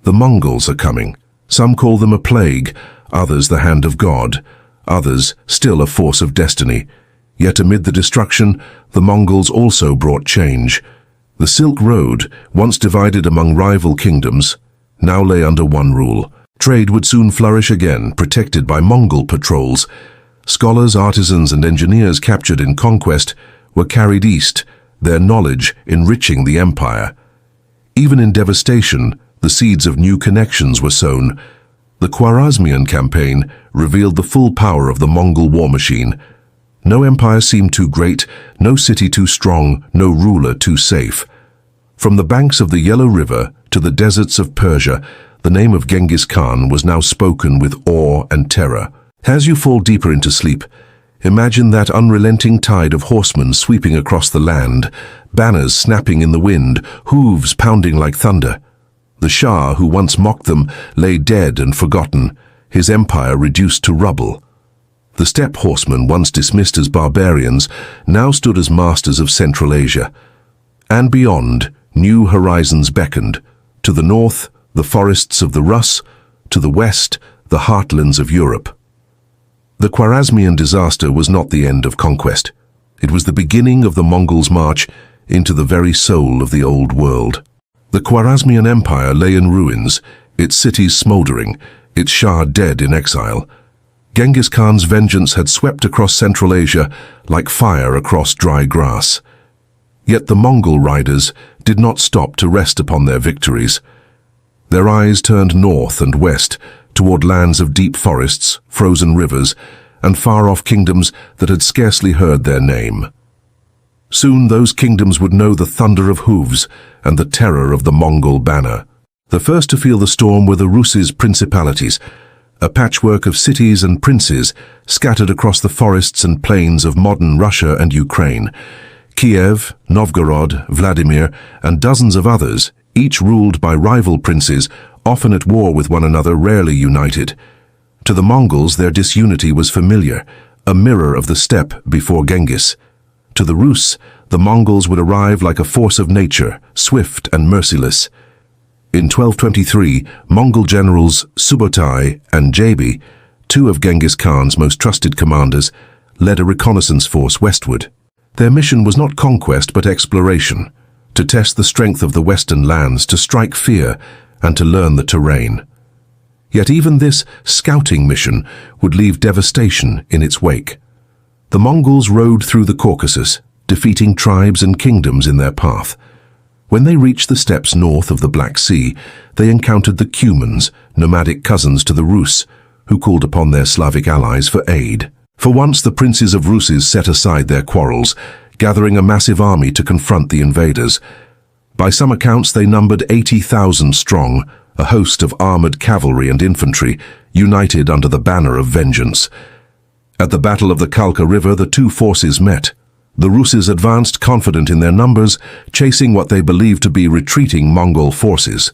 The Mongols are coming. Some call them a plague, others the hand of God, others still a force of destiny. Yet amid the destruction, the Mongols also brought change. The Silk Road, once divided among rival kingdoms, now lay under one rule. Trade would soon flourish again, protected by Mongol patrols. Scholars, artisans, and engineers captured in conquest were carried east, their knowledge enriching the empire. Even in devastation, the seeds of new connections were sown. The Khwarezmian campaign revealed the full power of the Mongol war machine. No empire seemed too great, no city too strong, no ruler too safe. From the banks of the Yellow River to the deserts of Persia, the name of Genghis Khan was now spoken with awe and terror. As you fall deeper into sleep, imagine that unrelenting tide of horsemen sweeping across the land, banners snapping in the wind, hooves pounding like thunder. The Shah, who once mocked them, lay dead and forgotten, his empire reduced to rubble. The steppe horsemen, once dismissed as barbarians, now stood as masters of Central Asia. And beyond, new horizons beckoned. To the north, the forests of the Rus; to the west, the heartlands of Europe. The Khwarezmian disaster was not the end of conquest. It was the beginning of the Mongols' march into the very soul of the Old World. The Khwarezmian Empire lay in ruins, its cities smouldering, its Shah dead in exile. Genghis Khan's vengeance had swept across Central Asia like fire across dry grass. Yet the Mongol riders did not stop to rest upon their victories. Their eyes turned north and west, toward lands of deep forests, frozen rivers, and far-off kingdoms that had scarcely heard their name. Soon those kingdoms would know the thunder of hooves and the terror of the Mongol banner. The first to feel the storm were the Rus' principalities, a patchwork of cities and princes scattered across the forests and plains of modern Russia and Ukraine. Kiev, Novgorod, Vladimir, and dozens of others, each ruled by rival princes, often at war with one another, rarely united. To the Mongols, their disunity was familiar, a mirror of the steppe before Genghis. To the Rus, the Mongols would arrive like a force of nature, swift and merciless. In 1223, Mongol generals Subotai and Jabi, two of Genghis Khan's most trusted commanders, led a reconnaissance force westward. Their mission was not conquest but exploration, to test the strength of the western lands, to strike fear, and to learn the terrain. Yet even this scouting mission would leave devastation in its wake. The Mongols rode through the Caucasus, defeating tribes and kingdoms in their path. When they reached the steppes north of the Black Sea, they encountered the Cumans, nomadic cousins to the Rus, who called upon their Slavic allies for aid. For once the princes of Rus set aside their quarrels, gathering a massive army to confront the invaders. By some accounts they numbered 80,000 strong, a host of armored cavalry and infantry, united under the banner of vengeance. At the Battle of the Kalka River, the two forces met. The Rus advanced confident in their numbers, chasing what they believed to be retreating Mongol forces.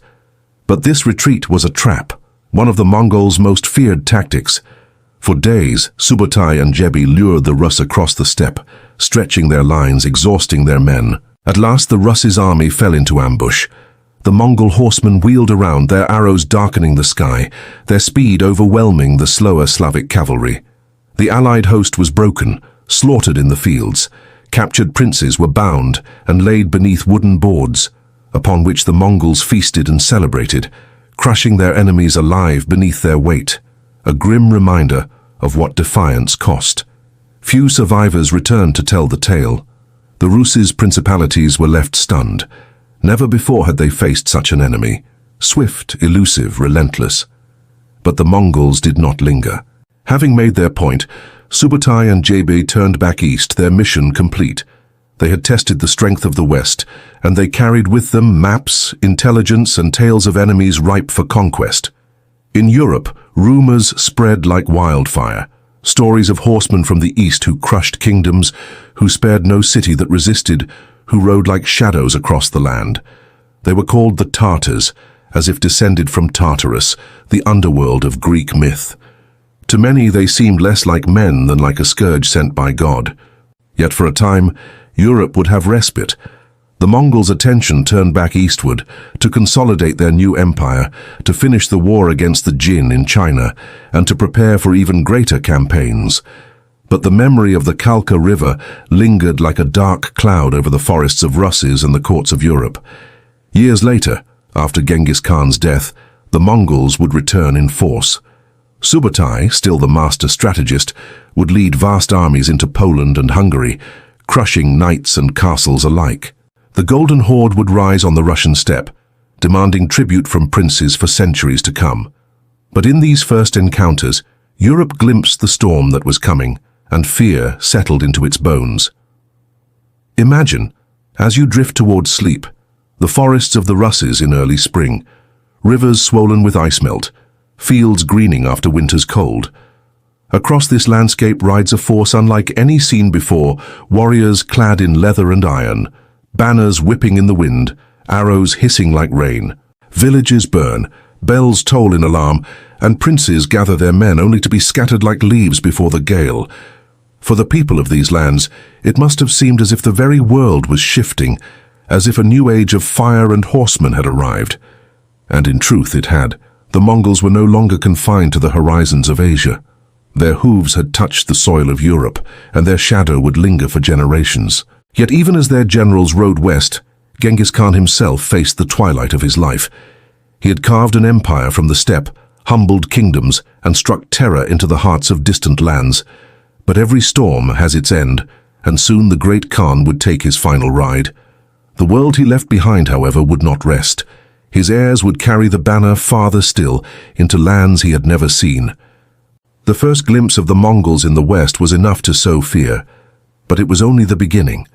But this retreat was a trap, one of the Mongols' most feared tactics. For days, Subotai and Jabi lured the Rus across the steppe, stretching their lines, exhausting their men. At last the Rus' army fell into ambush. The Mongol horsemen wheeled around, their arrows darkening the sky, their speed overwhelming the slower Slavic cavalry. The allied host was broken, slaughtered in the fields. Captured princes were bound and laid beneath wooden boards, upon which the Mongols feasted and celebrated, crushing their enemies alive beneath their weight, a grim reminder of what defiance cost. Few survivors returned to tell the tale. The Rus' principalities were left stunned. Never before had they faced such an enemy, swift, elusive, relentless. But the Mongols did not linger. Having made their point, Subotai and Jabi turned back east, their mission complete. They had tested the strength of the West, and they carried with them maps, intelligence, and tales of enemies ripe for conquest. In Europe, rumors spread like wildfire. Stories of horsemen from the east who crushed kingdoms, who spared no city that resisted, who rode like shadows across the land. They were called the Tartars, as if descended from Tartarus, the underworld of Greek myth. To many they seemed less like men than like a scourge sent by God. Yet for a time, Europe would have respite. The Mongols' attention turned back eastward to consolidate their new empire, to finish the war against the Jin in China, and to prepare for even greater campaigns. But the memory of the Kalka River lingered like a dark cloud over the forests of Rus and the courts of Europe. Years later, after Genghis Khan's death, the Mongols would return in force. Subotai, still the master strategist, would lead vast armies into Poland and Hungary, crushing knights and castles alike. The Golden Horde would rise on the Russian steppe, demanding tribute from princes for centuries to come. But in these first encounters, Europe glimpsed the storm that was coming, and fear settled into its bones. Imagine, as you drift towards sleep, the forests of the Rus in early spring, rivers swollen with ice melt, fields greening after winter's cold. Across this landscape rides a force unlike any seen before, warriors clad in leather and iron, banners whipping in the wind, arrows hissing like rain. Villages burn, Bells toll in alarm, and princes gather their men only to be scattered like leaves before the gale. For the people of these lands, it must have seemed as if the very world was shifting, as if a new age of fire and horsemen had arrived. And in truth it had. The Mongols were no longer confined to the horizons of Asia. Their hooves had touched the soil of Europe, and their shadow would linger for generations. Yet even as their generals rode west, Genghis Khan himself faced the twilight of his life. He had carved an empire from the steppe, humbled kingdoms, and struck terror into the hearts of distant lands. But every storm has its end, and soon the great Khan would take his final ride. The world he left behind, however, would not rest. His heirs would carry the banner farther still, into lands he had never seen. The first glimpse of the Mongols in the west was enough to sow fear, but it was only the beginning.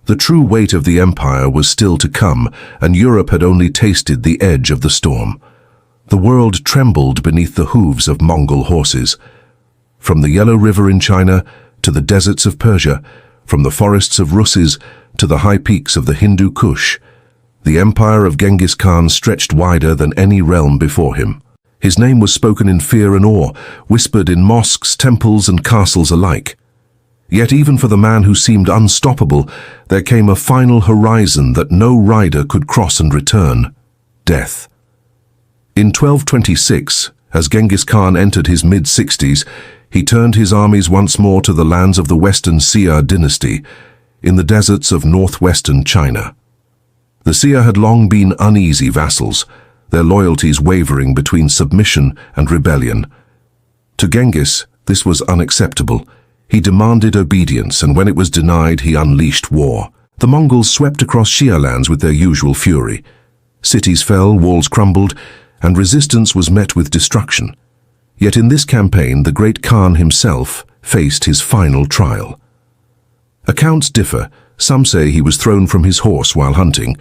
The true weight of the empire was still to come, and Europe had only tasted the edge of the storm. The world trembled beneath the hooves of Mongol horses. From the Yellow River in China to the deserts of Persia, from the forests of Russes to the high peaks of the Hindu Kush, the empire of Genghis Khan stretched wider than any realm before him. His name was spoken in fear and awe, whispered in mosques, temples, and castles alike. Yet even for the man who seemed unstoppable, there came a final horizon that no rider could cross and return: death. In 1226, as Genghis Khan entered his mid-60s, he turned his armies once more to the lands of the Western Xia dynasty, in the deserts of northwestern China. The Xia had long been uneasy vassals, their loyalties wavering between submission and rebellion. To Genghis, this was unacceptable. He demanded obedience, and when it was denied, he unleashed war. The Mongols swept across Xia lands with their usual fury. Cities fell, walls crumbled, and resistance was met with destruction. Yet in this campaign, the great Khan himself faced his final trial. Accounts differ. Some say he was thrown from his horse while hunting,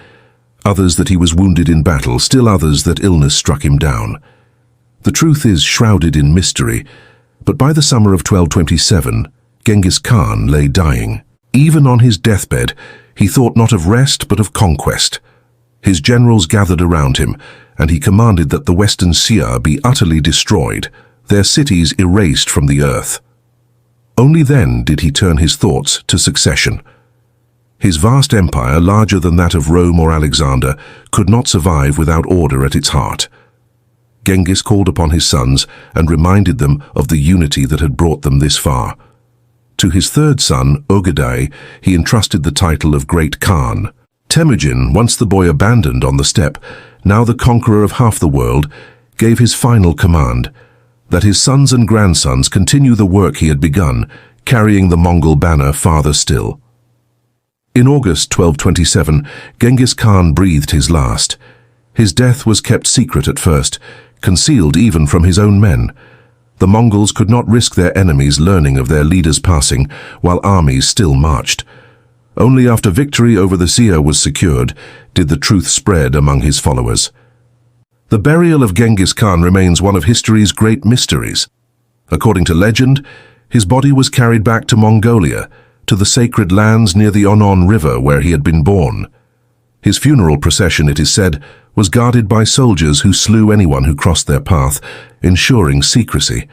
others that he was wounded in battle, still others that illness struck him down. The truth is shrouded in mystery, but by the summer of 1227, Genghis Khan lay dying. Even on his deathbed, he thought not of rest but of conquest. His generals gathered around him, and he commanded that the Western Xia be utterly destroyed, their cities erased from the earth. Only then did he turn his thoughts to succession. His vast empire, larger than that of Rome or Alexander, could not survive without order at its heart. Genghis called upon his sons and reminded them of the unity that had brought them this far. To his third son, Ogedai, he entrusted the title of Great Khan. Temujin, once the boy abandoned on the steppe, now the conqueror of half the world, gave his final command, that his sons and grandsons continue the work he had begun, carrying the Mongol banner farther still. In August 1227, Genghis Khan breathed his last. His death was kept secret at first, concealed even from his own men. The Mongols could not risk their enemies learning of their leader's passing while armies still marched. Only after victory over the Xia was secured did the truth spread among his followers. The burial of Genghis Khan remains one of history's great mysteries. According to legend, his body was carried back to Mongolia, to the sacred lands near the Onon River where he had been born. His funeral procession, it is said, was guarded by soldiers who slew anyone who crossed their path, ensuring secrecy.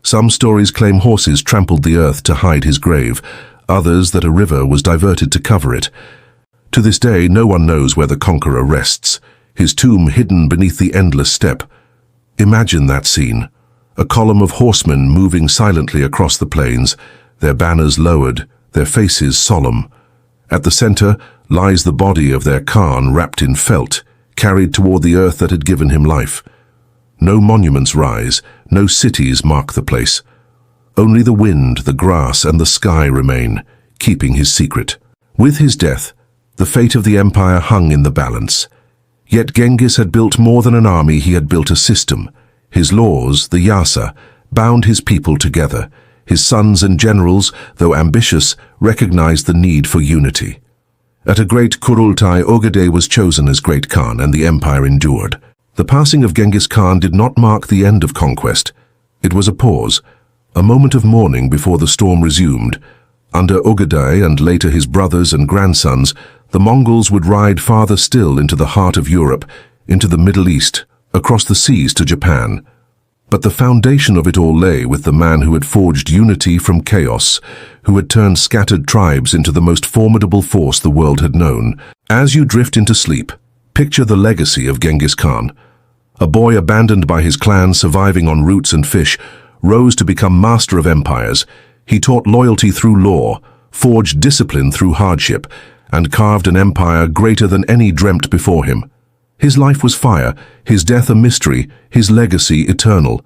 Some stories claim horses trampled the earth to hide his grave, others that a river was diverted to cover it. To this day, no one knows where the conqueror rests, his tomb hidden beneath the endless steppe. Imagine that scene, a column of horsemen moving silently across the plains, their banners lowered, their faces solemn. At the center lies the body of their Khan wrapped in felt, carried toward the earth that had given him life. No monuments rise, no cities mark the place. Only the wind, the grass, and the sky remain, keeping his secret. With his death, the fate of the empire hung in the balance. Yet Genghis had built more than an army, he had built a system. His laws, the Yasa, bound his people together. His sons and generals, though ambitious, recognized the need for unity. At a great Kurultai, Ogedai was chosen as Great Khan, and the empire endured. The passing of Genghis Khan did not mark the end of conquest. It was a pause, a moment of mourning before the storm resumed. Under Ogedai and later his brothers and grandsons, the Mongols would ride farther still into the heart of Europe, into the Middle East, across the seas to Japan. But the foundation of it all lay with the man who had forged unity from chaos, who had turned scattered tribes into the most formidable force the world had known. As you drift into sleep, picture the legacy of Genghis Khan. A boy abandoned by his clan, surviving on roots and fish, rose to become master of empires. He taught loyalty through law, forged discipline through hardship, and carved an empire greater than any dreamt before him. His life was fire, his death a mystery, his legacy eternal.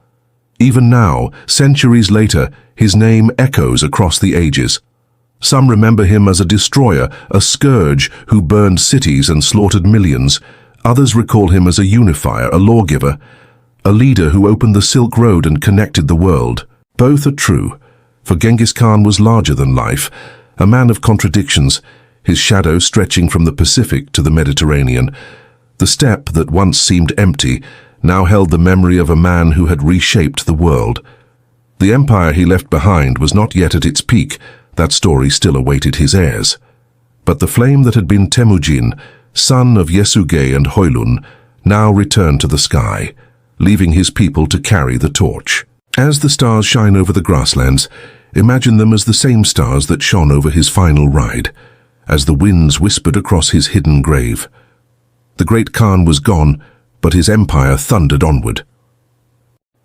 Even now, centuries later, his name echoes across the ages. Some remember him as a destroyer, a scourge who burned cities and slaughtered millions. Others recall him as a unifier, a lawgiver, a leader who opened the Silk Road and connected the world. Both are true, for Genghis Khan was larger than life, a man of contradictions, his shadow stretching from the Pacific to the Mediterranean. The steppe that once seemed empty now held the memory of a man who had reshaped the world. The empire he left behind was not yet at its peak. That story still awaited his heirs. But the flame that had been Temujin, son of Yesuge and Hoylun, now returned to the sky, leaving his people to carry the torch. As the stars shine over the grasslands, imagine them as the same stars that shone over his final ride, as the winds whispered across his hidden grave. The great Khan was gone, but his empire thundered onward.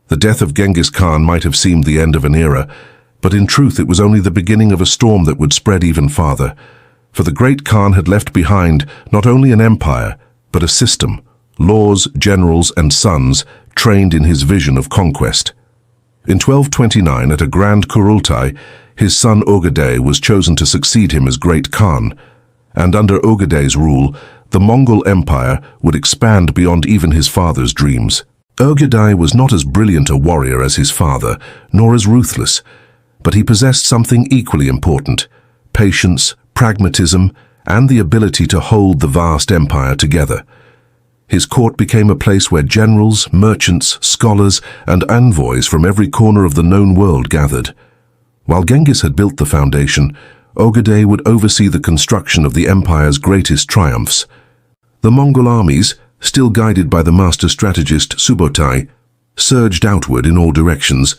The death of Genghis Khan might have seemed the end of an era, but in truth it was only the beginning of a storm that would spread even farther. For the great Khan had left behind not only an empire, but a system, laws, generals, and sons trained in his vision of conquest. In 1229, at a grand Kurultai, his son Ogedei was chosen to succeed him as great Khan, and under Ogedei's rule, the Mongol Empire would expand beyond even his father's dreams. Ogedei was not as brilliant a warrior as his father, nor as ruthless, but he possessed something equally important: patience, pragmatism, and the ability to hold the vast empire together. His court became a place where generals, merchants, scholars, and envoys from every corner of the known world gathered. While Genghis had built the foundation, Ogedei would oversee the construction of the empire's greatest triumphs. The Mongol armies, still guided by the master strategist Subotai, surged outward in all directions.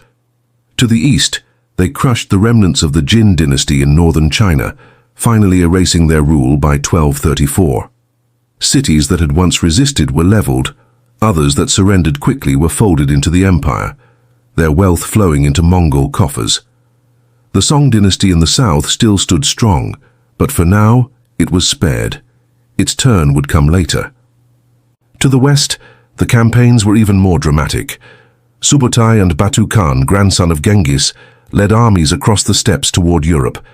To the east, they crushed the remnants of the Jin dynasty in northern China, finally erasing their rule by 1234. Cities that had once resisted were leveled, others that surrendered quickly were folded into the empire, their wealth flowing into Mongol coffers. The Song dynasty in the south still stood strong, but for now it was spared. Its turn would come later. To the west, the campaigns were even more dramatic. Subotai and Batu Khan, grandson of Genghis, led armies across the steppes toward Europe.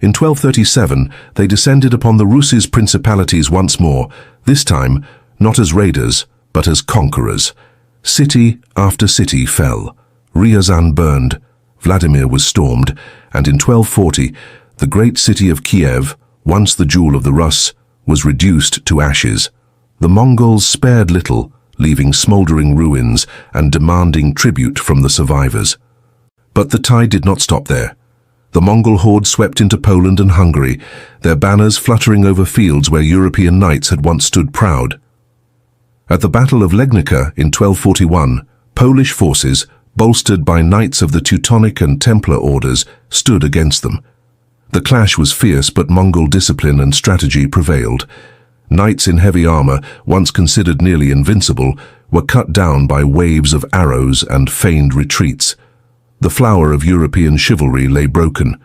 In 1237, they descended upon the Rus' principalities once more, this time not as raiders, but as conquerors. City after city fell. Ryazan burned, Vladimir was stormed, and in 1240, the great city of Kiev, once the jewel of the Rus, was reduced to ashes. The Mongols spared little, leaving smoldering ruins and demanding tribute from the survivors. But the tide did not stop there. The Mongol horde swept into Poland and Hungary, their banners fluttering over fields where European knights had once stood proud. At the Battle of Legnica in 1241, Polish forces, bolstered by knights of the Teutonic and Templar orders, stood against them. The clash was fierce, but Mongol discipline and strategy prevailed. Knights in heavy armor, once considered nearly invincible, were cut down by waves of arrows and feigned retreats. The flower of European chivalry lay broken.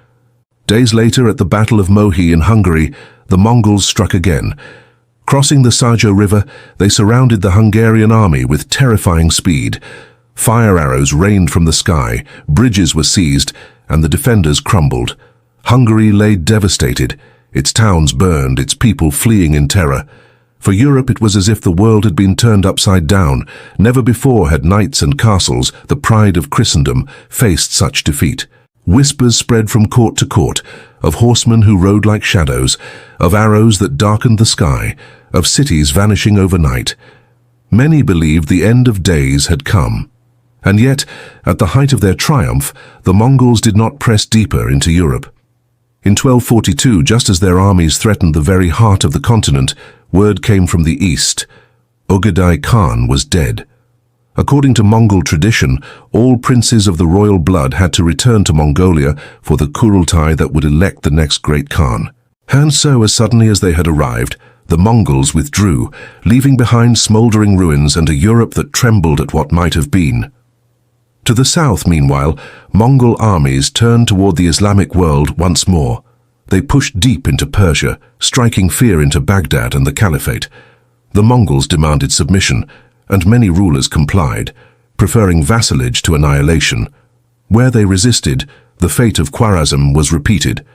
Days later, at the Battle of Mohi in Hungary, the Mongols struck again. Crossing the Sajo River, they surrounded the Hungarian army with terrifying speed. Fire arrows rained from the sky, bridges were seized, and the defenders crumbled. Hungary lay devastated, its towns burned, its people fleeing in terror. For Europe it was as if the world had been turned upside down. Never before had knights and castles, the pride of Christendom, faced such defeat. Whispers spread from court to court, of horsemen who rode like shadows, of arrows that darkened the sky, of cities vanishing overnight. Many believed the end of days had come. And yet, at the height of their triumph, the Mongols did not press deeper into Europe. In 1242, just as their armies threatened the very heart of the continent, word came from the east. Ogedei Khan was dead. According to Mongol tradition, all princes of the royal blood had to return to Mongolia for the Kurultai that would elect the next great Khan. And so, as suddenly as they had arrived, the Mongols withdrew, leaving behind smoldering ruins and a Europe that trembled at what might have been. To the south, meanwhile, Mongol armies turned toward the Islamic world once more. They pushed deep into Persia, striking fear into Baghdad and the Caliphate. The Mongols demanded submission, and many rulers complied, preferring vassalage to annihilation. Where they resisted, the fate of Khwarezm was repeated.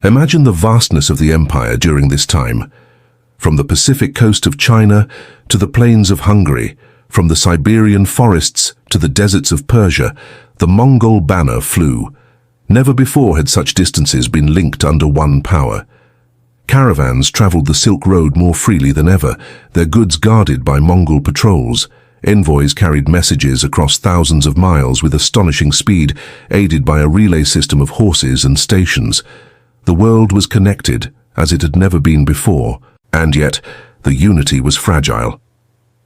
Imagine the vastness of the empire during this time. From the Pacific coast of China to the plains of Hungary, from the Siberian forests to the deserts of Persia, the Mongol banner flew. Never before had such distances been linked under one power. Caravans traveled the Silk Road more freely than ever, their goods guarded by Mongol patrols. Envoys carried messages across thousands of miles with astonishing speed, aided by a relay system of horses and stations. The world was connected as it had never been before, and yet the unity was fragile.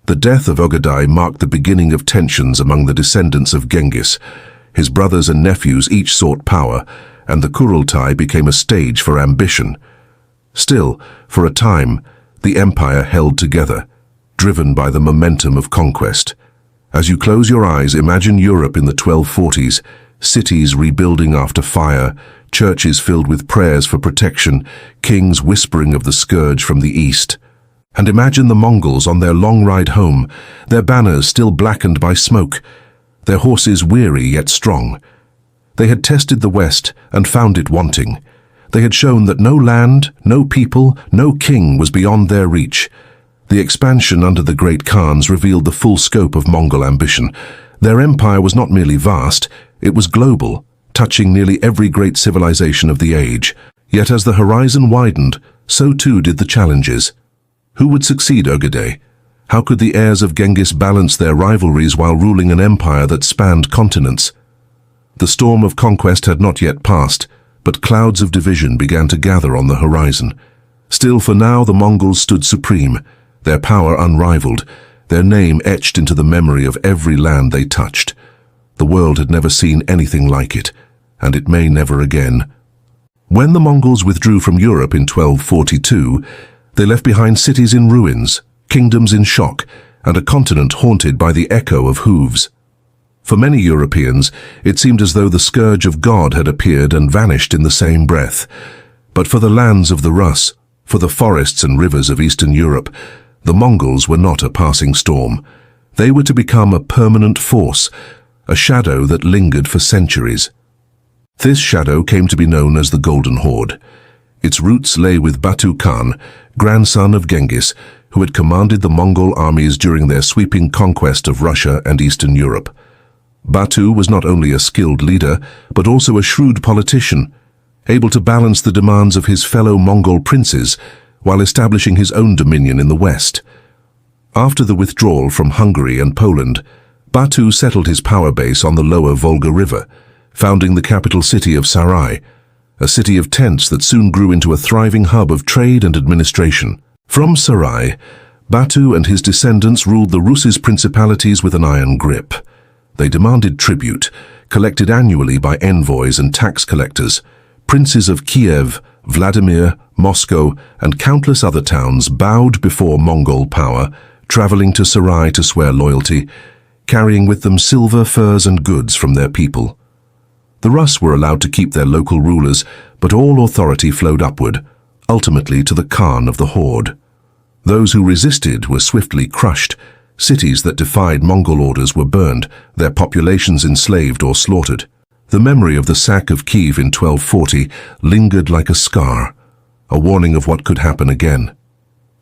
The death of Ögedei marked the beginning of tensions among the descendants of Genghis. His brothers and nephews each sought power, and the Kurultai became a stage for ambition. Still, for a time, the empire held together, driven by the momentum of conquest. As you close your eyes, imagine Europe in the 1240s, cities rebuilding after fire, churches filled with prayers for protection, kings whispering of the scourge from the east. And imagine the Mongols on their long ride home, their banners still blackened by smoke, their horses weary yet strong. They had tested the West and found it wanting. They had shown that no land, no people, no king was beyond their reach. The expansion under the great Khans revealed the full scope of Mongol ambition. Their empire was not merely vast, it was global, touching nearly every great civilization of the age. Yet as the horizon widened, so too did the challenges. Who would succeed Ögedei? How could the heirs of Genghis balance their rivalries while ruling an empire that spanned continents? The storm of conquest had not yet passed, but clouds of division began to gather on the horizon. Still, for now, the Mongols stood supreme, their power unrivaled, their name etched into the memory of every land they touched. The world had never seen anything like it, and it may never again. When the Mongols withdrew from Europe in 1242, they left behind cities in ruins, kingdoms in shock, and a continent haunted by the echo of hooves. For many Europeans, it seemed as though the scourge of God had appeared and vanished in the same breath. But for the lands of the Rus, for the forests and rivers of Eastern Europe, the Mongols were not a passing storm. They were to become a permanent force, a shadow that lingered for centuries. This shadow came to be known as the Golden Horde. Its roots lay with Batu Khan, grandson of Genghis, who had commanded the Mongol armies during their sweeping conquest of Russia and Eastern Europe. Batu was not only a skilled leader, but also a shrewd politician, able to balance the demands of his fellow Mongol princes while establishing his own dominion in the west. After the withdrawal from Hungary and Poland, Batu settled his power base on the lower Volga River, founding the capital city of Sarai, a city of tents that soon grew into a thriving hub of trade and administration. From Sarai, Batu and his descendants ruled the Rus' principalities with an iron grip. They demanded tribute, collected annually by envoys and tax collectors. Princes of Kiev, Vladimir, Moscow, and countless other towns bowed before Mongol power, traveling to Sarai to swear loyalty, carrying with them silver, furs, and goods from their people. The Rus were allowed to keep their local rulers, but all authority flowed upward, ultimately to the Khan of the Horde. Those who resisted were swiftly crushed. Cities that defied Mongol orders were burned, their populations enslaved or slaughtered. The memory of the sack of Kiev in 1240 lingered like a scar, a warning of what could happen again.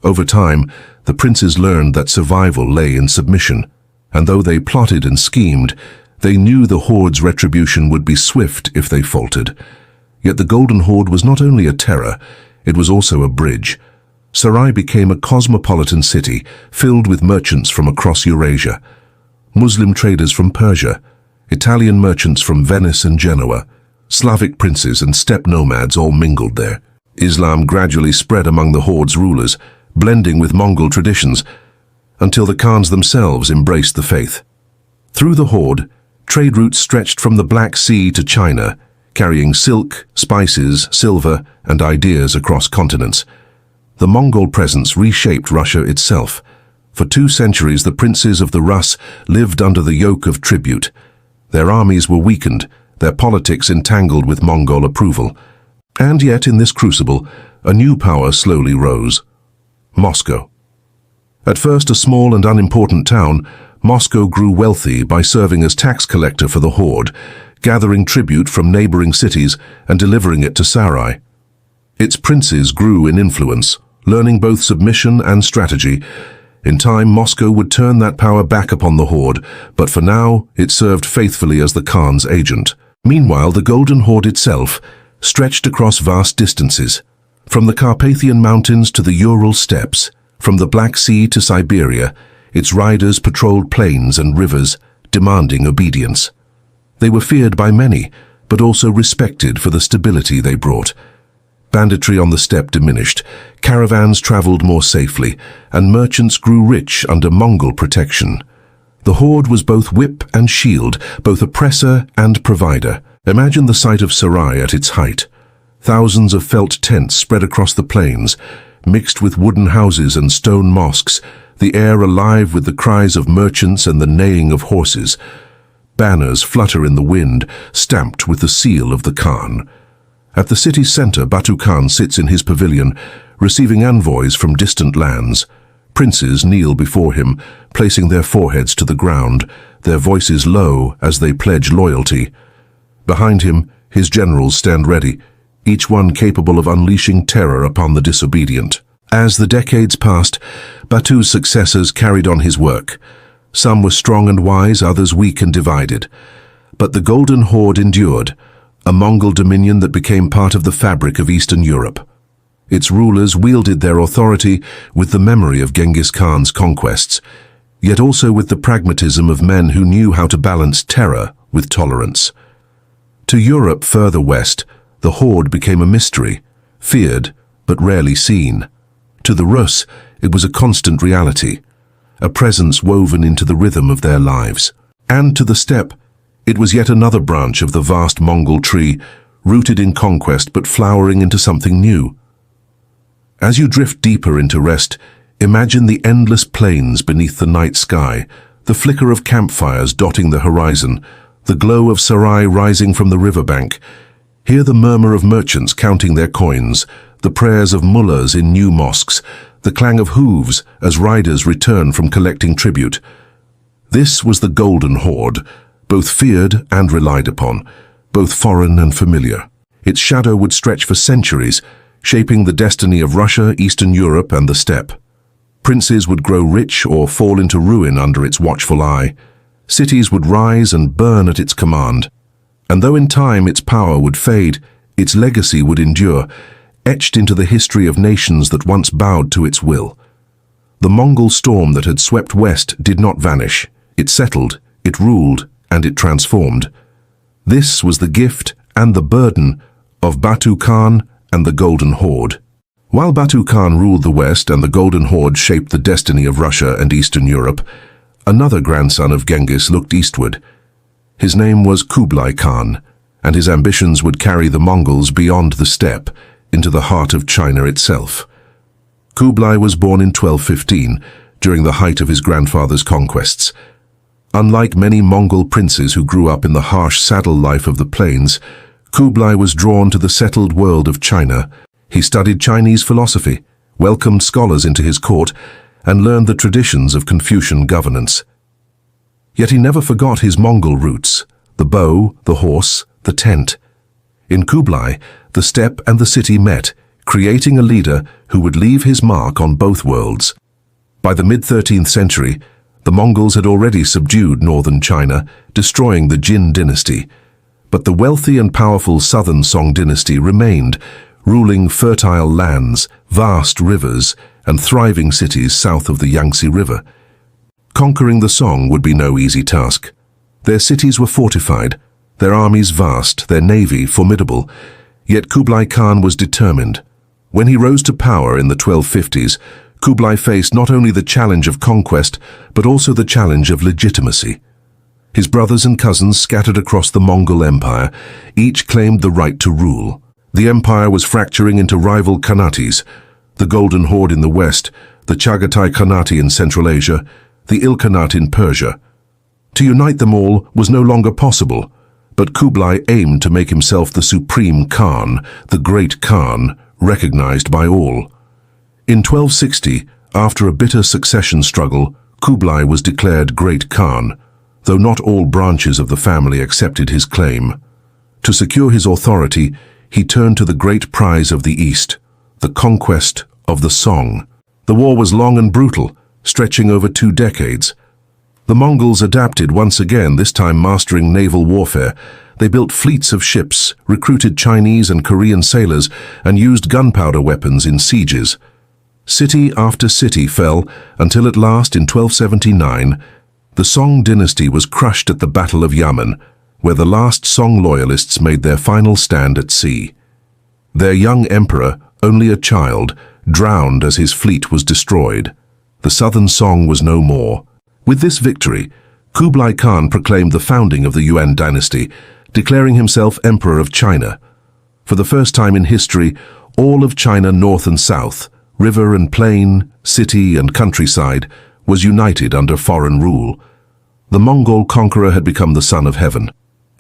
Over time, the princes learned that survival lay in submission, and though they plotted and schemed, they knew the Horde's retribution would be swift if they faltered. Yet the Golden Horde was not only a terror, it was also a bridge. Sarai became a cosmopolitan city filled with merchants from across Eurasia, Muslim traders from Persia, Italian merchants from Venice and Genoa, Slavic princes and steppe nomads all mingled there. Islam gradually spread among the Horde's rulers, blending with Mongol traditions, until the Khans themselves embraced the faith. Through the horde, trade routes stretched from the Black Sea to China, carrying silk, spices, silver, and ideas across continents. The Mongol presence reshaped Russia itself. For 2 centuries, the princes of the Rus lived under the yoke of tribute. Their armies were weakened, their politics entangled with Mongol approval. And yet, in this crucible, a new power slowly rose: Moscow. At first a small and unimportant town, Moscow grew wealthy by serving as tax collector for the horde, gathering tribute from neighboring cities and delivering it to Sarai. Its princes grew in influence, learning both submission and strategy. In time, Moscow would turn that power back upon the horde, but for now, it served faithfully as the Khan's agent. Meanwhile, the Golden Horde itself stretched across vast distances, from the Carpathian Mountains to the Ural steppes, from the Black Sea to Siberia. Its riders patrolled plains and rivers, demanding obedience. They were feared by many, but also respected for the stability they brought. Banditry on the steppe diminished, caravans traveled more safely, and merchants grew rich under Mongol protection. The horde was both whip and shield, both oppressor and provider. Imagine the sight of Sarai at its height. Thousands of felt tents spread across the plains, mixed with wooden houses and stone mosques, the air alive with the cries of merchants and the neighing of horses. Banners flutter in the wind, stamped with the seal of the Khan. At the city's center, Batu Khan sits in his pavilion, receiving envoys from distant lands. Princes kneel before him, placing their foreheads to the ground, their voices low as they pledge loyalty. Behind him, his generals stand ready, each one capable of unleashing terror upon the disobedient. As the decades passed, Batu's successors carried on his work. Some were strong and wise, others weak and divided. But the Golden Horde endured, a Mongol dominion that became part of the fabric of Eastern Europe. Its rulers wielded their authority with the memory of Genghis Khan's conquests, yet also with the pragmatism of men who knew how to balance terror with tolerance. To Europe further west, the horde became a mystery, feared but rarely seen. To the Rus, it was a constant reality, a presence woven into the rhythm of their lives. And to the steppe, it was yet another branch of the vast Mongol tree, rooted in conquest but flowering into something new. As you drift deeper into rest, imagine the endless plains beneath the night sky, the flicker of campfires dotting the horizon, the glow of Sarai rising from the riverbank. Hear the murmur of merchants counting their coins, the prayers of mullahs in new mosques, the clang of hooves as riders return from collecting tribute. This was the Golden Horde, both feared and relied upon, both foreign and familiar. Its shadow would stretch for centuries, shaping the destiny of Russia, Eastern Europe, and the steppe. Princes would grow rich or fall into ruin under its watchful eye. Cities would rise and burn at its command. And though in time its power would fade, its legacy would endure, etched into the history of nations that once bowed to its will. The Mongol storm that had swept west did not vanish. It settled, it ruled, and it transformed. This was the gift and the burden of Batu Khan and the Golden Horde. While Batu Khan ruled the West and the Golden Horde shaped the destiny of Russia and Eastern Europe, another grandson of Genghis looked eastward. His name was Kublai Khan, and his ambitions would carry the Mongols beyond the steppe into the heart of China itself. Kublai was born in 1215, during the height of his grandfather's conquests. Unlike many Mongol princes who grew up in the harsh saddle life of the plains, Kublai was drawn to the settled world of China. He studied Chinese philosophy, welcomed scholars into his court, and learned the traditions of Confucian governance. Yet he never forgot his Mongol roots, the bow, the horse, the tent. In Kublai, the steppe and the city met, creating a leader who would leave his mark on both worlds. By the mid-13th century, the Mongols had already subdued northern China, destroying the Jin dynasty. But the wealthy and powerful southern Song dynasty remained, ruling fertile lands, vast rivers, and thriving cities south of the Yangtze River. Conquering the Song would be no easy task. Their cities were fortified, their armies vast, their navy formidable. Yet Kublai Khan was determined. When he rose to power in the 1250s, Kublai faced not only the challenge of conquest, but also the challenge of legitimacy. His brothers and cousins scattered across the Mongol Empire, each claimed the right to rule. The empire was fracturing into rival Khanates, the Golden Horde in the west, the Chagatai Khanate in Central Asia, the Ilkhanate in Persia. To unite them all was no longer possible, but Kublai aimed to make himself the supreme Khan, the Great Khan, recognized by all. In 1260, after a bitter succession struggle, Kublai was declared Great Khan, though not all branches of the family accepted his claim. To secure his authority, he turned to the great prize of the East, the conquest of the Song. The war was long and brutal, stretching over 2 decades. The Mongols adapted once again, this time mastering naval warfare. They built fleets of ships, recruited Chinese and Korean sailors, and used gunpowder weapons in sieges. City after city fell, until at last, in 1279, the Song dynasty was crushed at the Battle of Yamen, where the last Song loyalists made their final stand at sea. Their young emperor, only a child, drowned as his fleet was destroyed. The southern Song was no more. With this victory, Kublai Khan proclaimed the founding of the Yuan dynasty, declaring himself Emperor of China. For the first time in history, all of China, north and south, river and plain, city and countryside, was united under foreign rule. The Mongol conqueror had become the son of heaven,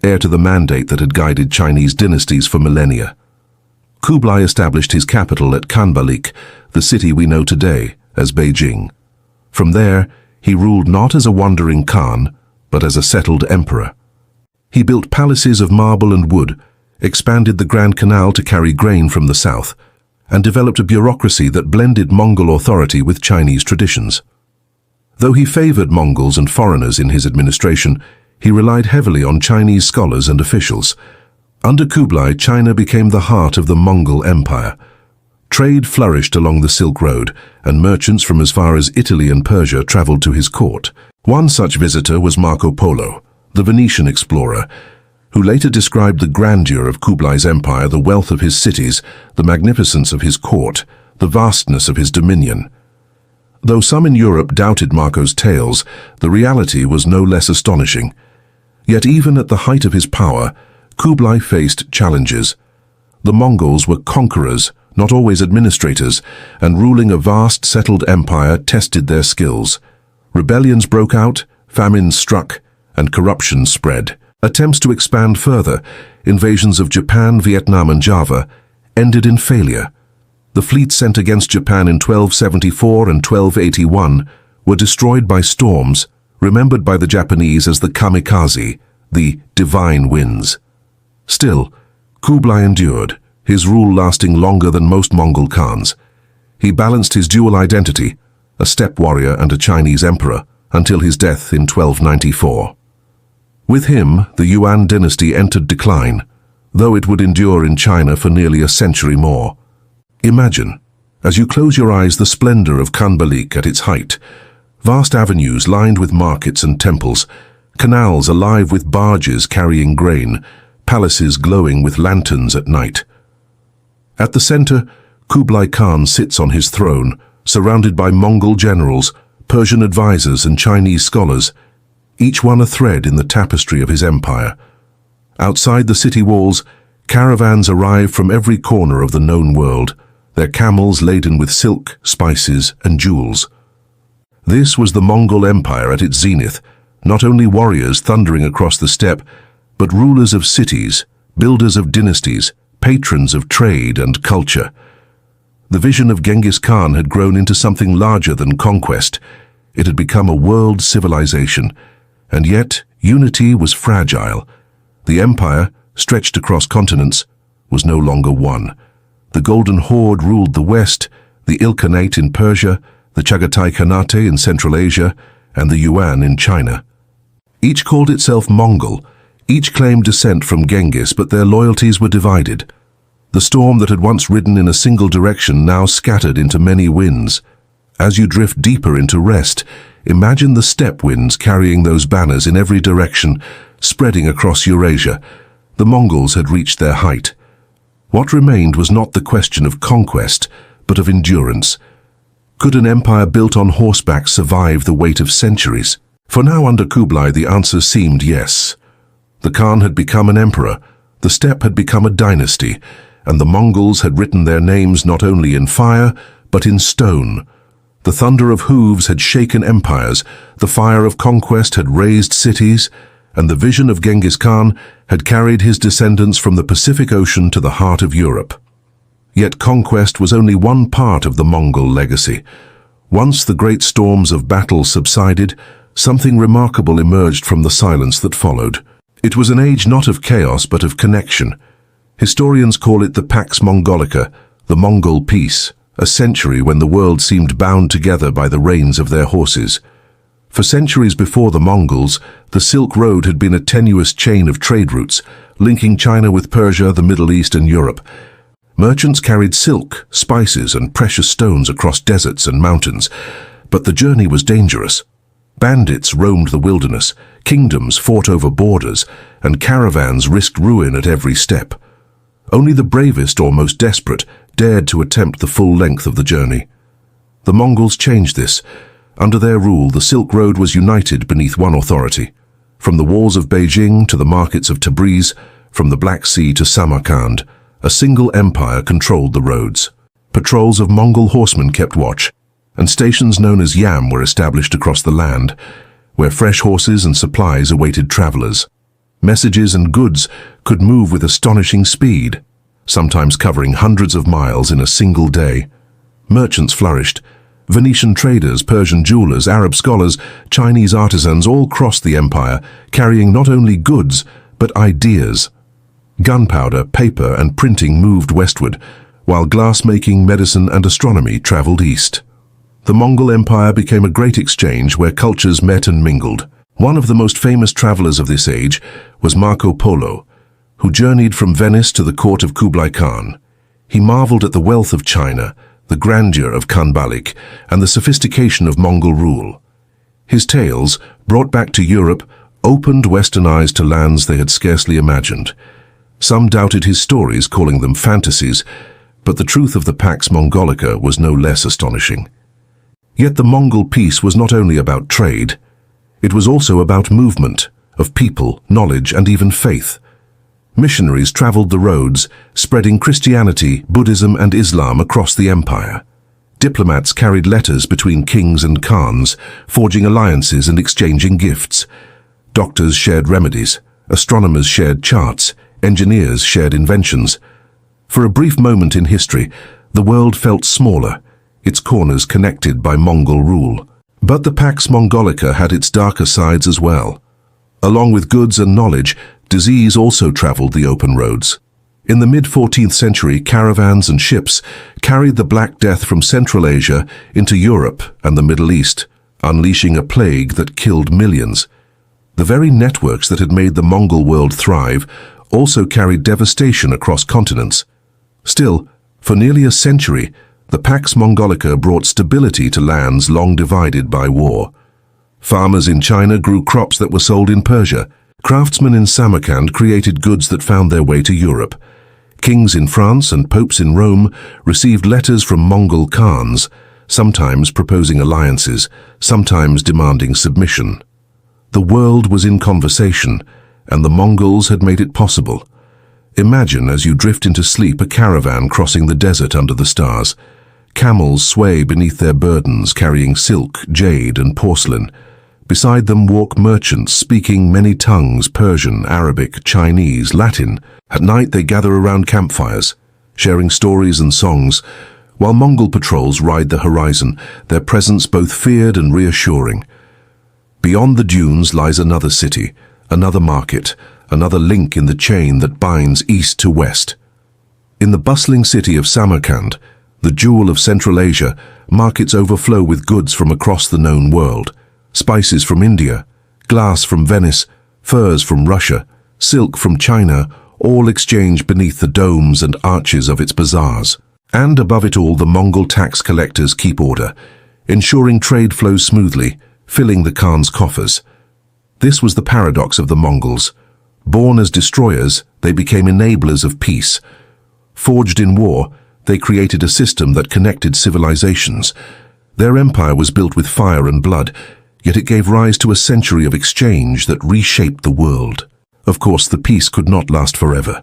heir to the mandate that had guided Chinese dynasties for millennia. Kublai established his capital at Khanbalik, the city we know today as Beijing. From there, he ruled not as a wandering Khan, but as a settled emperor. He built palaces of marble and wood, expanded the Grand Canal to carry grain from the south, and developed a bureaucracy that blended Mongol authority with Chinese traditions. Though he favored Mongols and foreigners in his administration, he relied heavily on Chinese scholars and officials. Under Kublai, China became the heart of the Mongol Empire. Trade flourished along the Silk Road, and merchants from as far as Italy and Persia traveled to his court. One such visitor was Marco Polo, the Venetian explorer, who later described the grandeur of Kublai's empire, the wealth of his cities, the magnificence of his court, the vastness of his dominion. Though some in Europe doubted Marco's tales, the reality was no less astonishing. Yet even at the height of his power, Kublai faced challenges. The Mongols were conquerors, not always administrators, and ruling a vast settled empire tested their skills. Rebellions broke out, famines struck, and corruption spread. Attempts to expand further, invasions of Japan, Vietnam, and Java, ended in failure. The fleets sent against Japan in 1274 and 1281 were destroyed by storms, remembered by the Japanese as the kamikaze, the divine winds. Still, Kublai endured, his rule lasting longer than most Mongol Khans. He balanced his dual identity, a steppe warrior and a Chinese emperor, until his death in 1294. With him, the Yuan dynasty entered decline, though it would endure in China for nearly a century more. Imagine, as you close your eyes, the splendor of Khanbalik at its height. Vast avenues lined with markets and temples, canals alive with barges carrying grain, palaces glowing with lanterns at night. At the center, Kublai Khan sits on his throne, surrounded by Mongol generals, Persian advisors, and Chinese scholars, each one a thread in the tapestry of his empire. Outside the city walls, caravans arrive from every corner of the known world, their camels laden with silk, spices, and jewels. This was the Mongol Empire at its zenith, not only warriors thundering across the steppe, but rulers of cities, builders of dynasties, patrons of trade and culture. The vision of Genghis Khan had grown into something larger than conquest. It had become a world civilization, and yet unity was fragile. The empire, stretched across continents, was no longer one. The Golden Horde ruled the West, the Ilkhanate in Persia, the Chagatai Khanate in Central Asia, and the Yuan in China. Each called itself Mongol, each claimed descent from Genghis, but their loyalties were divided. The storm that had once ridden in a single direction now scattered into many winds. As you drift deeper into rest, imagine the steppe winds carrying those banners in every direction, spreading across Eurasia. The Mongols had reached their height. What remained was not the question of conquest, but of endurance. Could an empire built on horseback survive the weight of centuries? For now under Kublai the answer seemed yes. The Khan had become an emperor, the steppe had become a dynasty, and the Mongols had written their names not only in fire, but in stone. The thunder of hooves had shaken empires, the fire of conquest had razed cities, and the vision of Genghis Khan had carried his descendants from the Pacific Ocean to the heart of Europe. Yet conquest was only one part of the Mongol legacy. Once the great storms of battle subsided, something remarkable emerged from the silence that followed. It was an age not of chaos but of connection. Historians call it the Pax Mongolica, the Mongol Peace, a century when the world seemed bound together by the reins of their horses. For centuries before the Mongols, the Silk Road had been a tenuous chain of trade routes, linking China with Persia, the Middle East and Europe. Merchants carried silk, spices and precious stones across deserts and mountains, but the journey was dangerous. Bandits roamed the wilderness, kingdoms fought over borders, and caravans risked ruin at every step. Only the bravest or most desperate dared to attempt the full length of the journey. The Mongols changed this. Under their rule, the Silk Road was united beneath one authority. From the walls of Beijing to the markets of Tabriz, from the Black Sea to Samarkand, a single empire controlled the roads. Patrols of Mongol horsemen kept watch, and stations known as Yam were established across the land, where fresh horses and supplies awaited travelers. Messages and goods could move with astonishing speed, sometimes covering hundreds of miles in a single day. Merchants flourished. Venetian traders, Persian jewelers, Arab scholars, Chinese artisans all crossed the empire, carrying not only goods, but ideas. Gunpowder, paper and printing moved westward, while glassmaking, medicine and astronomy traveled east. The Mongol Empire became a great exchange where cultures met and mingled. One of the most famous travelers of this age was Marco Polo, who journeyed from Venice to the court of Kublai Khan. He marveled at the wealth of China, the grandeur of Khanbalik, and the sophistication of Mongol rule. His tales, brought back to Europe, opened Western eyes to lands they had scarcely imagined. Some doubted his stories, calling them fantasies, but the truth of the Pax Mongolica was no less astonishing. Yet the Mongol peace was not only about trade, it was also about movement, of people, knowledge and even faith. Missionaries traveled the roads, spreading Christianity, Buddhism and Islam across the empire. Diplomats carried letters between kings and khans, forging alliances and exchanging gifts. Doctors shared remedies, astronomers shared charts, engineers shared inventions. For a brief moment in history, the world felt smaller, its corners connected by Mongol rule. But the Pax Mongolica had its darker sides as well. Along with goods and knowledge, disease also traveled the open roads. In the mid-14th century, caravans and ships carried the Black Death from Central Asia into Europe and the Middle East, unleashing a plague that killed millions. The very networks that had made the Mongol world thrive also carried devastation across continents. Still, for nearly a century, the Pax Mongolica brought stability to lands long divided by war. Farmers in China grew crops that were sold in Persia. Craftsmen in Samarkand created goods that found their way to Europe. Kings in France and popes in Rome received letters from Mongol Khans, sometimes proposing alliances, sometimes demanding submission. The world was in conversation, and the Mongols had made it possible. Imagine as you drift into sleep a caravan crossing the desert under the stars. Camels sway beneath their burdens, carrying silk, jade and porcelain. Beside them walk merchants speaking many tongues, Persian, Arabic, Chinese, Latin. At night they gather around campfires, sharing stories and songs, while Mongol patrols ride the horizon, their presence both feared and reassuring. Beyond the dunes lies another city, another market, another link in the chain that binds east to west. In the bustling city of Samarkand, the jewel of Central Asia, markets overflow with goods from across the known world. Spices from India, glass from Venice, furs from Russia, silk from China, all exchanged beneath the domes and arches of its bazaars. And above it all, the Mongol tax collectors keep order, ensuring trade flows smoothly, filling the Khan's coffers. This was the paradox of the Mongols. Born as destroyers, they became enablers of peace. Forged in war, they created a system that connected civilizations. Their empire was built with fire and blood, yet it gave rise to a century of exchange that reshaped the world. Of course, the peace could not last forever.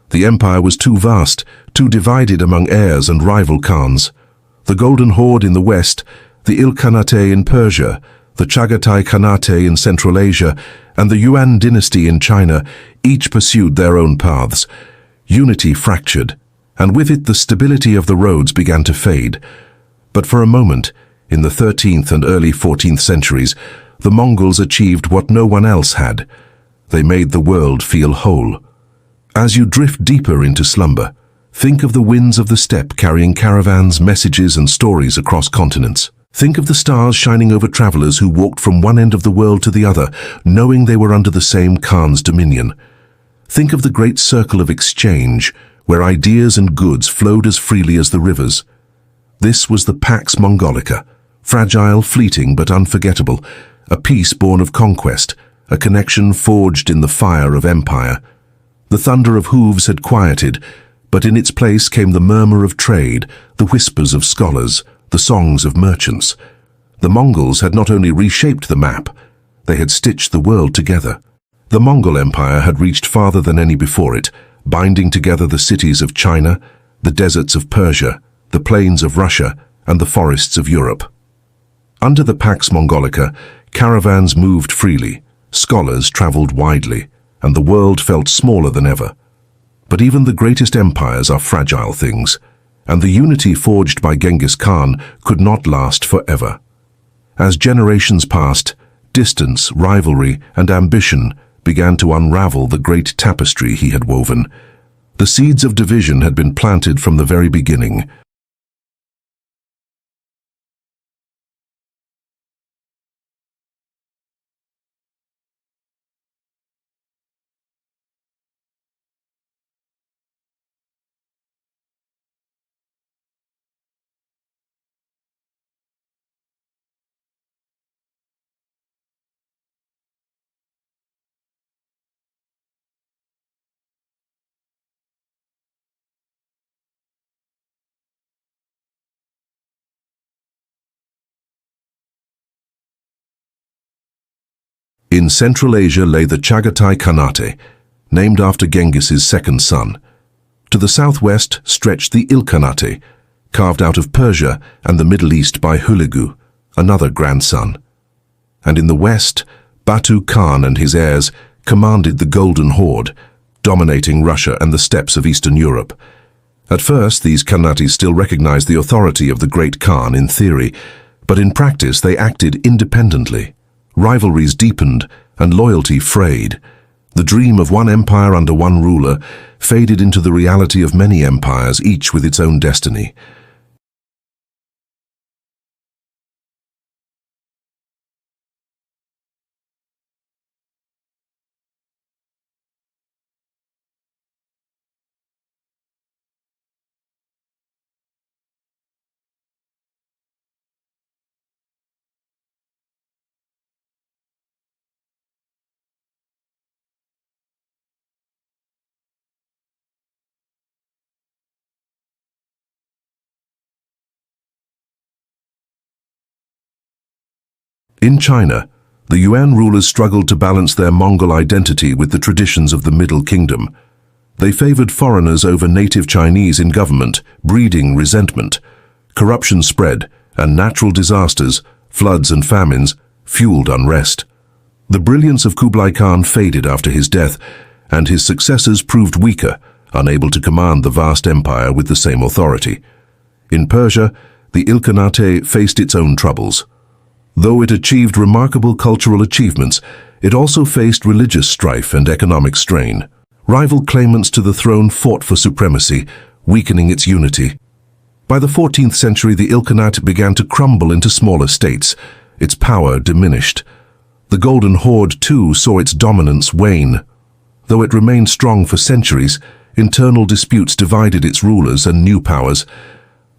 The empire was too vast, too divided among heirs and rival khans. The Golden Horde in the west, the Ilkhanate in Persia, the Chagatai Khanate in Central Asia, and the Yuan dynasty in China each pursued their own paths. Unity fractured, and with it the stability of the roads began to fade. But for a moment, in the 13th and early 14th centuries, the Mongols achieved what no one else had. They made the world feel whole. As you drift deeper into slumber, think of the winds of the steppe carrying caravans, messages, and stories across continents. Think of the stars shining over travelers who walked from one end of the world to the other, knowing they were under the same Khan's dominion. Think of the great circle of exchange, where ideas and goods flowed as freely as the rivers. This was the Pax Mongolica, fragile, fleeting, but unforgettable, a peace born of conquest, a connection forged in the fire of empire. The thunder of hooves had quieted, but in its place came the murmur of trade, the whispers of scholars, the songs of merchants. The Mongols had not only reshaped the map, they had stitched the world together. The Mongol Empire had reached farther than any before it, binding together the cities of China, the deserts of Persia, the plains of Russia, and the forests of Europe. Under the Pax Mongolica, caravans moved freely, scholars traveled widely, and the world felt smaller than ever. But even the greatest empires are fragile things, and the unity forged by Genghis Khan could not last forever. As generations passed, distance, rivalry, and ambition began to unravel the great tapestry he had woven. The seeds of division had been planted from the very beginning. In Central Asia lay the Chagatai Khanate, named after Genghis's second son. To the southwest stretched the Ilkhanate, carved out of Persia and the Middle East by Hulagu, another grandson. And in the west, Batu Khan and his heirs commanded the Golden Horde, dominating Russia and the steppes of Eastern Europe. At first, these Khanates still recognized the authority of the great Khan in theory, but in practice they acted independently. Rivalries deepened and loyalty frayed. The dream of one empire under one ruler faded into the reality of many empires, each with its own destiny. In China, the Yuan rulers struggled to balance their Mongol identity with the traditions of the Middle Kingdom. They favored foreigners over native Chinese in government, breeding resentment. Corruption spread, and natural disasters, floods and famines, fueled unrest. The brilliance of Kublai Khan faded after his death, and his successors proved weaker, unable to command the vast empire with the same authority. In Persia, the Ilkhanate faced its own troubles. Though it achieved remarkable cultural achievements, it also faced religious strife and economic strain. Rival claimants to the throne fought for supremacy, weakening its unity. By the 14th century, the Ilkhanate began to crumble into smaller states. Its power diminished. The Golden Horde, too, saw its dominance wane. Though it remained strong for centuries, internal disputes divided its rulers, and new powers,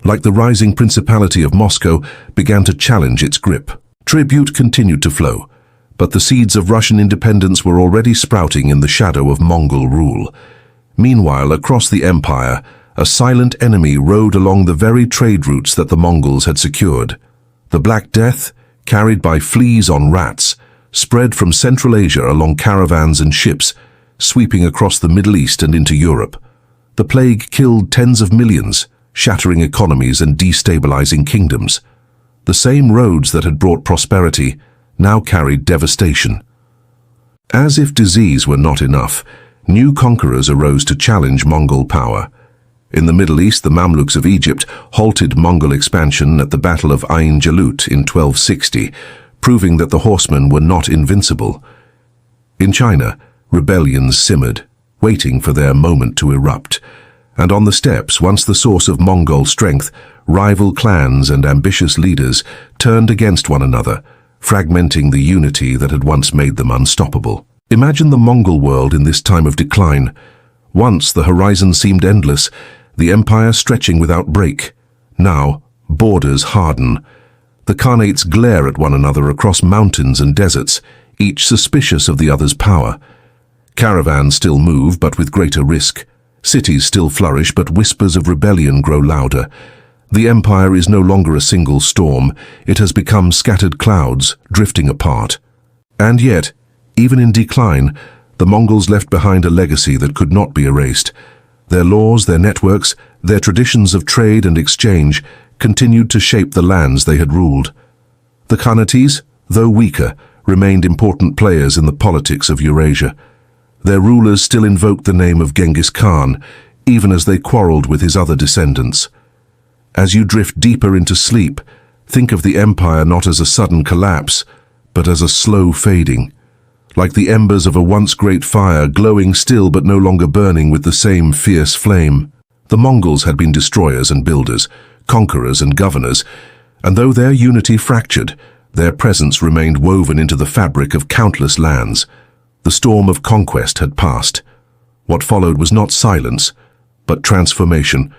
like the rising Principality of Moscow, began to challenge its grip. Tribute continued to flow, but the seeds of Russian independence were already sprouting in the shadow of Mongol rule. Meanwhile, across the empire, a silent enemy rode along the very trade routes that the Mongols had secured. The Black Death, carried by fleas on rats, spread from Central Asia along caravans and ships, sweeping across the Middle East and into Europe. The plague killed tens of millions, shattering economies and destabilizing kingdoms. The same roads that had brought prosperity now carried devastation. As if disease were not enough, new conquerors arose to challenge Mongol power. In the Middle East, the Mamluks of Egypt halted Mongol expansion at the Battle of Ain Jalut in 1260, proving that the horsemen were not invincible. In China, rebellions simmered, waiting for their moment to erupt. And on the steppes, once the source of Mongol strength, rival clans and ambitious leaders turned against one another, fragmenting the unity that had once made them unstoppable. Imagine the Mongol world in this time of decline. Once the horizon seemed endless, the empire stretching without break. Now, borders harden. The khanates glare at one another across mountains and deserts, each suspicious of the other's power. Caravans still move, but with greater risk. Cities still flourish, but whispers of rebellion grow louder. The empire is no longer a single storm. It has become scattered clouds, drifting apart. And yet, even in decline, the Mongols left behind a legacy that could not be erased. Their laws, their networks, their traditions of trade and exchange continued to shape the lands they had ruled. The Khanates, though weaker, remained important players in the politics of Eurasia. Their rulers still invoked the name of Genghis Khan, even as they quarreled with his other descendants. As you drift deeper into sleep, think of the empire not as a sudden collapse, but as a slow fading. Like the embers of a once great fire, glowing still but no longer burning with the same fierce flame. The Mongols had been destroyers and builders, conquerors and governors, and though their unity fractured, their presence remained woven into the fabric of countless lands. The storm of conquest had passed. What followed was not silence, but transformation.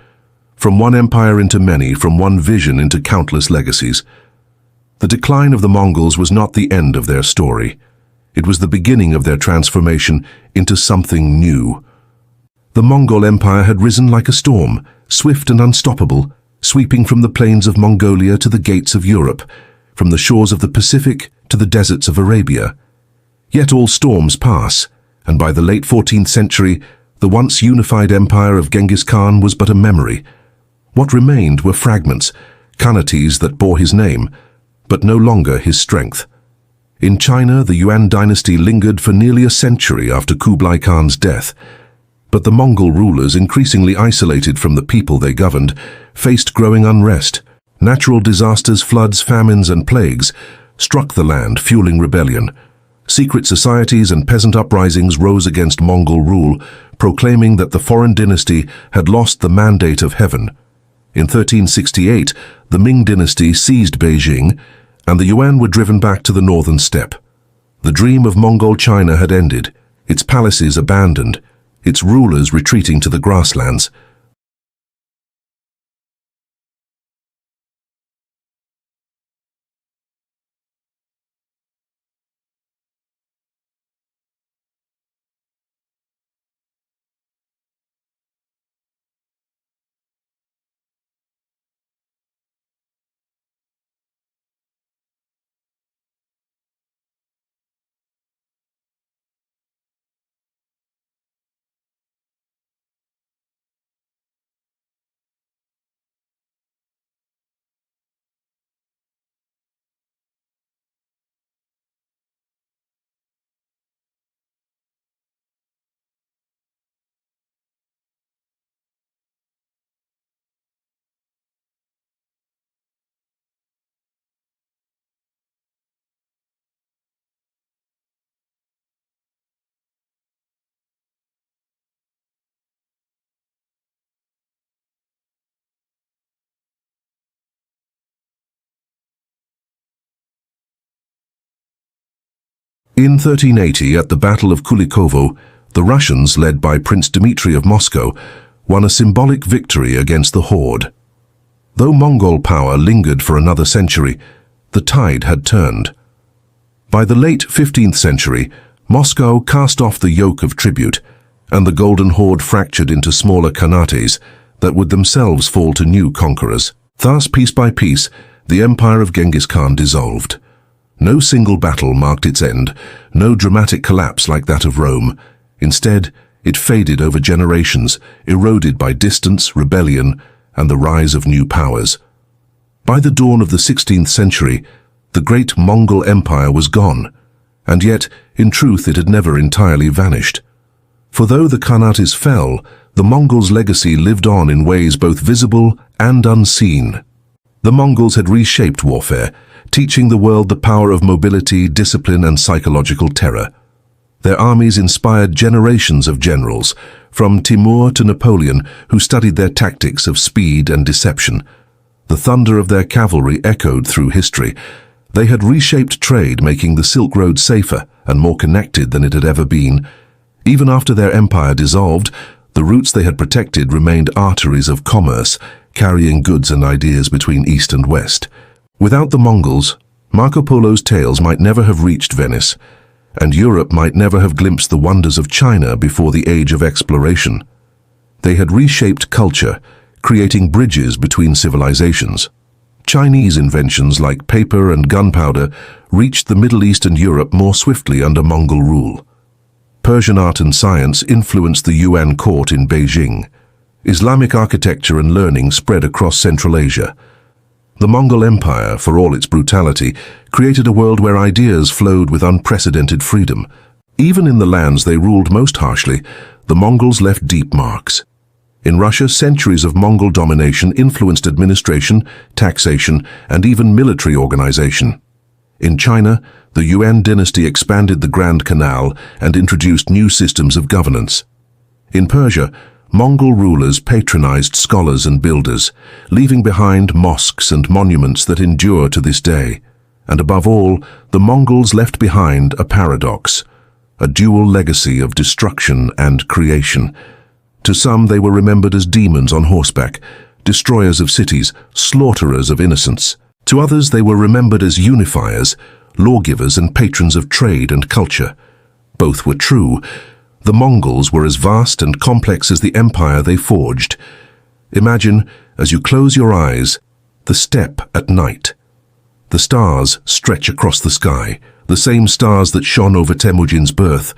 From one empire into many, from one vision into countless legacies. The decline of the Mongols was not the end of their story. It was the beginning of their transformation into something new. The Mongol Empire had risen like a storm, swift and unstoppable, sweeping from the plains of Mongolia to the gates of Europe, from the shores of the Pacific to the deserts of Arabia. Yet all storms pass, and by the late 14th century, the once unified empire of Genghis Khan was but a memory. What remained were fragments, khanates that bore his name, but no longer his strength. In China, the Yuan dynasty lingered for nearly a century after Kublai Khan's death. But the Mongol rulers, increasingly isolated from the people they governed, faced growing unrest. Natural disasters, floods, famines, and plagues struck the land, fueling rebellion. Secret societies and peasant uprisings rose against Mongol rule, proclaiming that the foreign dynasty had lost the mandate of heaven. In 1368, the Ming dynasty seized Beijing, and the Yuan were driven back to the northern steppe. The dream of Mongol China had ended, its palaces abandoned, its rulers retreating to the grasslands. In 1380, at the Battle of Kulikovo, the Russians, led by Prince Dmitry of Moscow, won a symbolic victory against the Horde. Though Mongol power lingered for another century, the tide had turned. By the late 15th century, Moscow cast off the yoke of tribute, and the Golden Horde fractured into smaller khanates that would themselves fall to new conquerors. Thus, piece by piece, the empire of Genghis Khan dissolved. No single battle marked its end, no dramatic collapse like that of Rome. Instead, it faded over generations, eroded by distance, rebellion, and the rise of new powers. By the dawn of the 16th century, the great Mongol Empire was gone, and yet, in truth, it had never entirely vanished. For though the Khanate fell, the Mongols' legacy lived on in ways both visible and unseen. The Mongols had reshaped warfare, teaching the world the power of mobility, discipline, and psychological terror. Their armies inspired generations of generals, from Timur to Napoleon, who studied their tactics of speed and deception. The thunder of their cavalry echoed through history. They had reshaped trade, making the Silk Road safer and more connected than it had ever been. Even after their empire dissolved, the routes they had protected remained arteries of commerce, carrying goods and ideas between East and West. Without the Mongols, Marco Polo's tales might never have reached Venice, and Europe might never have glimpsed the wonders of China before the age of exploration. They had reshaped culture, creating bridges between civilizations. Chinese inventions like paper and gunpowder reached the Middle East and Europe more swiftly under Mongol rule. Persian art and science influenced the Yuan court in Beijing. Islamic architecture and learning spread across Central Asia. The Mongol Empire, for all its brutality, created a world where ideas flowed with unprecedented freedom. Even in the lands they ruled most harshly, the Mongols left deep marks. In Russia, centuries of Mongol domination influenced administration, taxation, and even military organization. In China, the Yuan dynasty expanded the Grand Canal and introduced new systems of governance. In Persia, Mongol rulers patronized scholars and builders, leaving behind mosques and monuments that endure to this day. And above all, the Mongols left behind a paradox, a dual legacy of destruction and creation. To some, they were remembered as demons on horseback, destroyers of cities, slaughterers of innocents. To others, they were remembered as unifiers, lawgivers and patrons of trade and culture. Both were true. The Mongols were as vast and complex as the empire they forged. Imagine, as you close your eyes, the steppe at night. The stars stretch across the sky, the same stars that shone over Temujin's birth,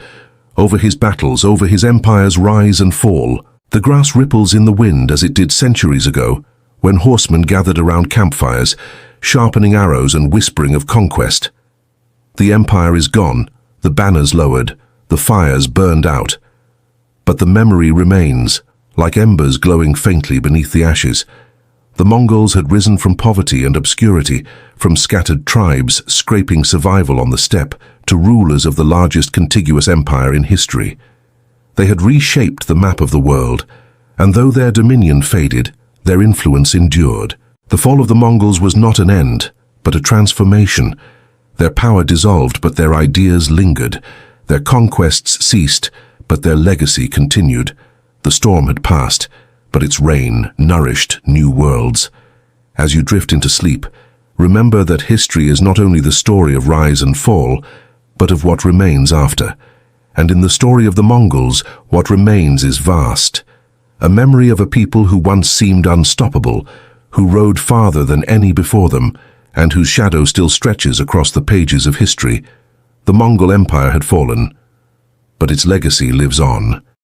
over his battles, over his empire's rise and fall. The grass ripples in the wind as it did centuries ago, when horsemen gathered around campfires, sharpening arrows and whispering of conquest. The empire is gone, the banners lowered, the fires burned out. But the memory remains, like embers glowing faintly beneath the ashes. The Mongols had risen from poverty and obscurity, from scattered tribes scraping survival on the steppe to rulers of the largest contiguous empire in history. They had reshaped the map of the world, and though their dominion faded, their influence endured. The fall of the Mongols was not an end, but a transformation. Their power dissolved, but their ideas lingered. Their conquests ceased, but their legacy continued. The storm had passed, but its rain nourished new worlds. As you drift into sleep, remember that history is not only the story of rise and fall, but of what remains after. And in the story of the Mongols, what remains is vast. A memory of a people who once seemed unstoppable, who rode farther than any before them, and whose shadow still stretches across the pages of history. The Mongol Empire had fallen, but its legacy lives on.